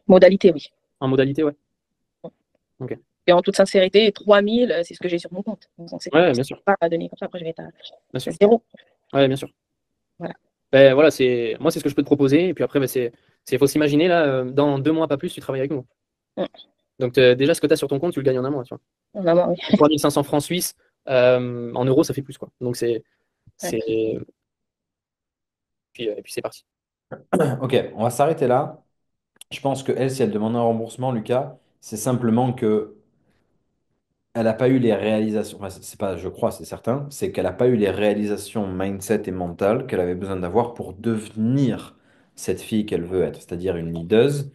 Modalité, oui. En modalité, ouais. Ok. Et en toute sincérité, 3000, c'est ce que j'ai sur mon compte. Donc, c'est Ouais, bien sûr. pas à donner comme ça. Après, je vais être à Bien sûr. zéro. Ouais, bien sûr. Voilà. Ben, voilà, moi, c'est ce que je peux te proposer. Et puis après, faut s'imaginer, là, dans 2 mois, pas plus, tu travailles avec nous. Donc, déjà, ce que tu as sur ton compte, tu le gagnes en un mois. Tu vois. En amont, oui. 3500 francs suisses, en euros, ça fait plus, quoi. Donc, et puis c'est parti. Ok, on va s'arrêter là. Je pense que elle, si elle demande un remboursement, Lucas, c'est simplement que elle n'a pas eu les réalisations. Enfin, c'est pas, je crois, c'est certain. C'est qu'elle n'a pas eu les réalisations mindset et mentales qu'elle avait besoin d'avoir pour devenir cette fille qu'elle veut être, c'est-à-dire une leaduse,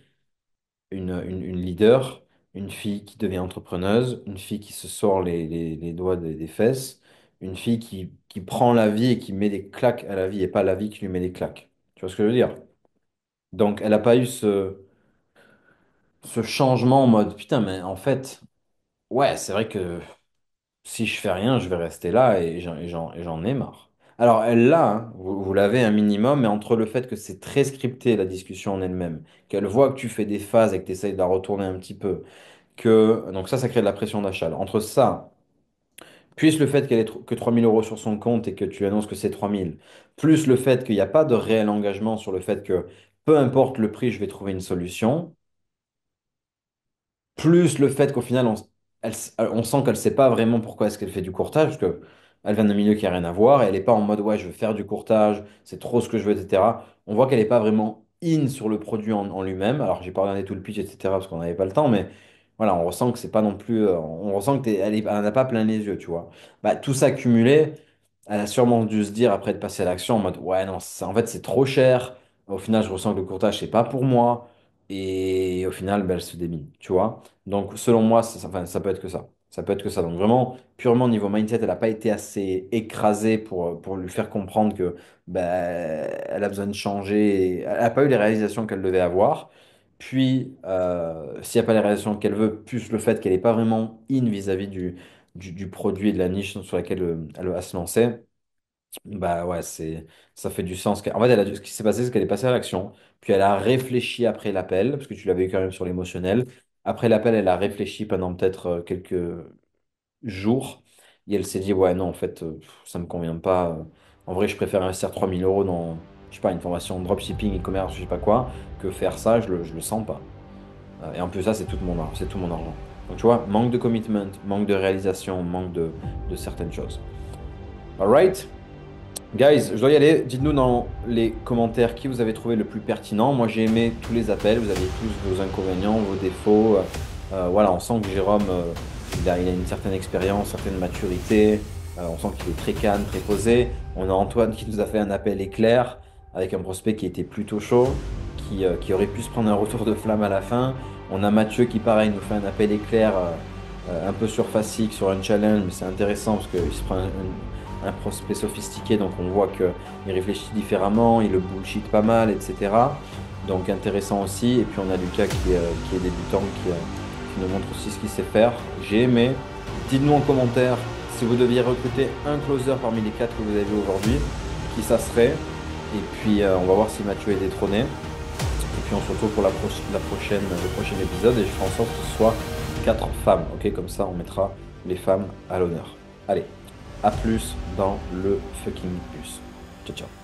une leader, une fille qui devient entrepreneuse, une fille qui se sort les doigts des fesses, une fille qui prend la vie et qui met des claques à la vie et pas la vie qui lui met des claques. Tu vois ce que je veux dire? Donc, elle n'a pas eu ce changement en mode, putain, mais en fait, ouais, c'est vrai que si je fais rien, je vais rester là et j'en ai marre. Alors, elle l'a, hein, vous l'avez un minimum, mais entre le fait que c'est très scripté, la discussion en elle-même, qu'elle voit que tu fais des phases et que tu essayes de la retourner un petit peu, donc ça crée de la pression d'achat. Alors, entre ça, plus le fait qu'elle ait que 3 000 € sur son compte et que tu annonces que c'est 3 000, plus le fait qu'il n'y a pas de réel engagement sur le fait que peu importe le prix, je vais trouver une solution. Plus le fait qu'au final, on sent qu'elle ne sait pas vraiment pourquoi est-ce qu'elle fait du courtage, parce que elle vient d'un milieu qui n'a rien à voir, et elle n'est pas en mode, ouais, je veux faire du courtage, c'est trop ce que je veux, etc. On voit qu'elle n'est pas vraiment in sur le produit en lui-même. Alors, j'ai pas regardé tout le pitch, etc., parce qu'on n'avait pas le temps, mais voilà, on ressent que c'est pas non plus, on ressent que elle n'en a pas plein les yeux, tu vois. Bah, tout ça cumulé, elle a sûrement dû se dire après de passer à l'action en mode, ouais, non, en fait, c'est trop cher. Au final, je ressens que le courtage, c'est pas pour moi. Et au final, ben, elle se démine, tu vois. Donc, selon moi, enfin, ça peut être que ça. Ça peut être que ça. Donc, vraiment, purement niveau mindset, elle n'a pas été assez écrasée pour lui faire comprendre que ben, elle a besoin de changer. Elle n'a pas eu les réalisations qu'elle devait avoir. Puis, s'il n'y a pas les réalisations qu'elle veut, plus le fait qu'elle n'est pas vraiment in vis-à-vis du produit et de la niche sur laquelle elle va se lancer. Bah ouais, ça fait du sens. En fait, ce qui s'est passé, c'est qu'elle est passée à l'action, puis elle a réfléchi après l'appel, parce que tu l'avais eu quand même sur l'émotionnel. Après l'appel, elle a réfléchi pendant peut-être quelques jours, et elle s'est dit, ouais, non, en fait, ça me convient pas. En vrai, je préfère investir 3 000 € dans, je sais pas, une formation de dropshipping, e-commerce, je sais pas quoi, que faire ça, je le sens pas. Et en plus, ça, c'est tout mon argent. Donc tu vois, manque de commitment, manque de réalisation, manque de certaines choses. Alright? Guys, je dois y aller. Dites-nous dans les commentaires qui vous avez trouvé le plus pertinent. Moi, j'ai aimé tous les appels. Vous avez tous vos inconvénients, vos défauts. Voilà, on sent que Jérôme, il a une certaine expérience, une certaine maturité. On sent qu'il est très calme, très posé. On a Antoine qui nous a fait un appel éclair avec un prospect qui était plutôt chaud, qui aurait pu se prendre un retour de flamme à la fin. On a Mathieu qui, pareil, nous fait un appel éclair un peu surfacique sur un challenge, mais c'est intéressant parce qu'il se prend un prospect sophistiqué, donc on voit qu'il réfléchit différemment, il le bullshit pas mal, etc. Donc intéressant aussi. Et puis on a Lucas qui est débutant, qui nous montre aussi ce qu'il sait faire. J'ai aimé. Dites-nous en commentaire si vous deviez recruter un closer parmi les 4 que vous avez aujourd'hui, qui ça serait. Et puis on va voir si Mathieu est détrôné. Et puis on se retrouve pour le prochain épisode et je ferai en sorte que ce soit 4 femmes. Ok, comme ça on mettra les femmes à l'honneur. Allez. À plus dans le fucking bus. Ciao, ciao.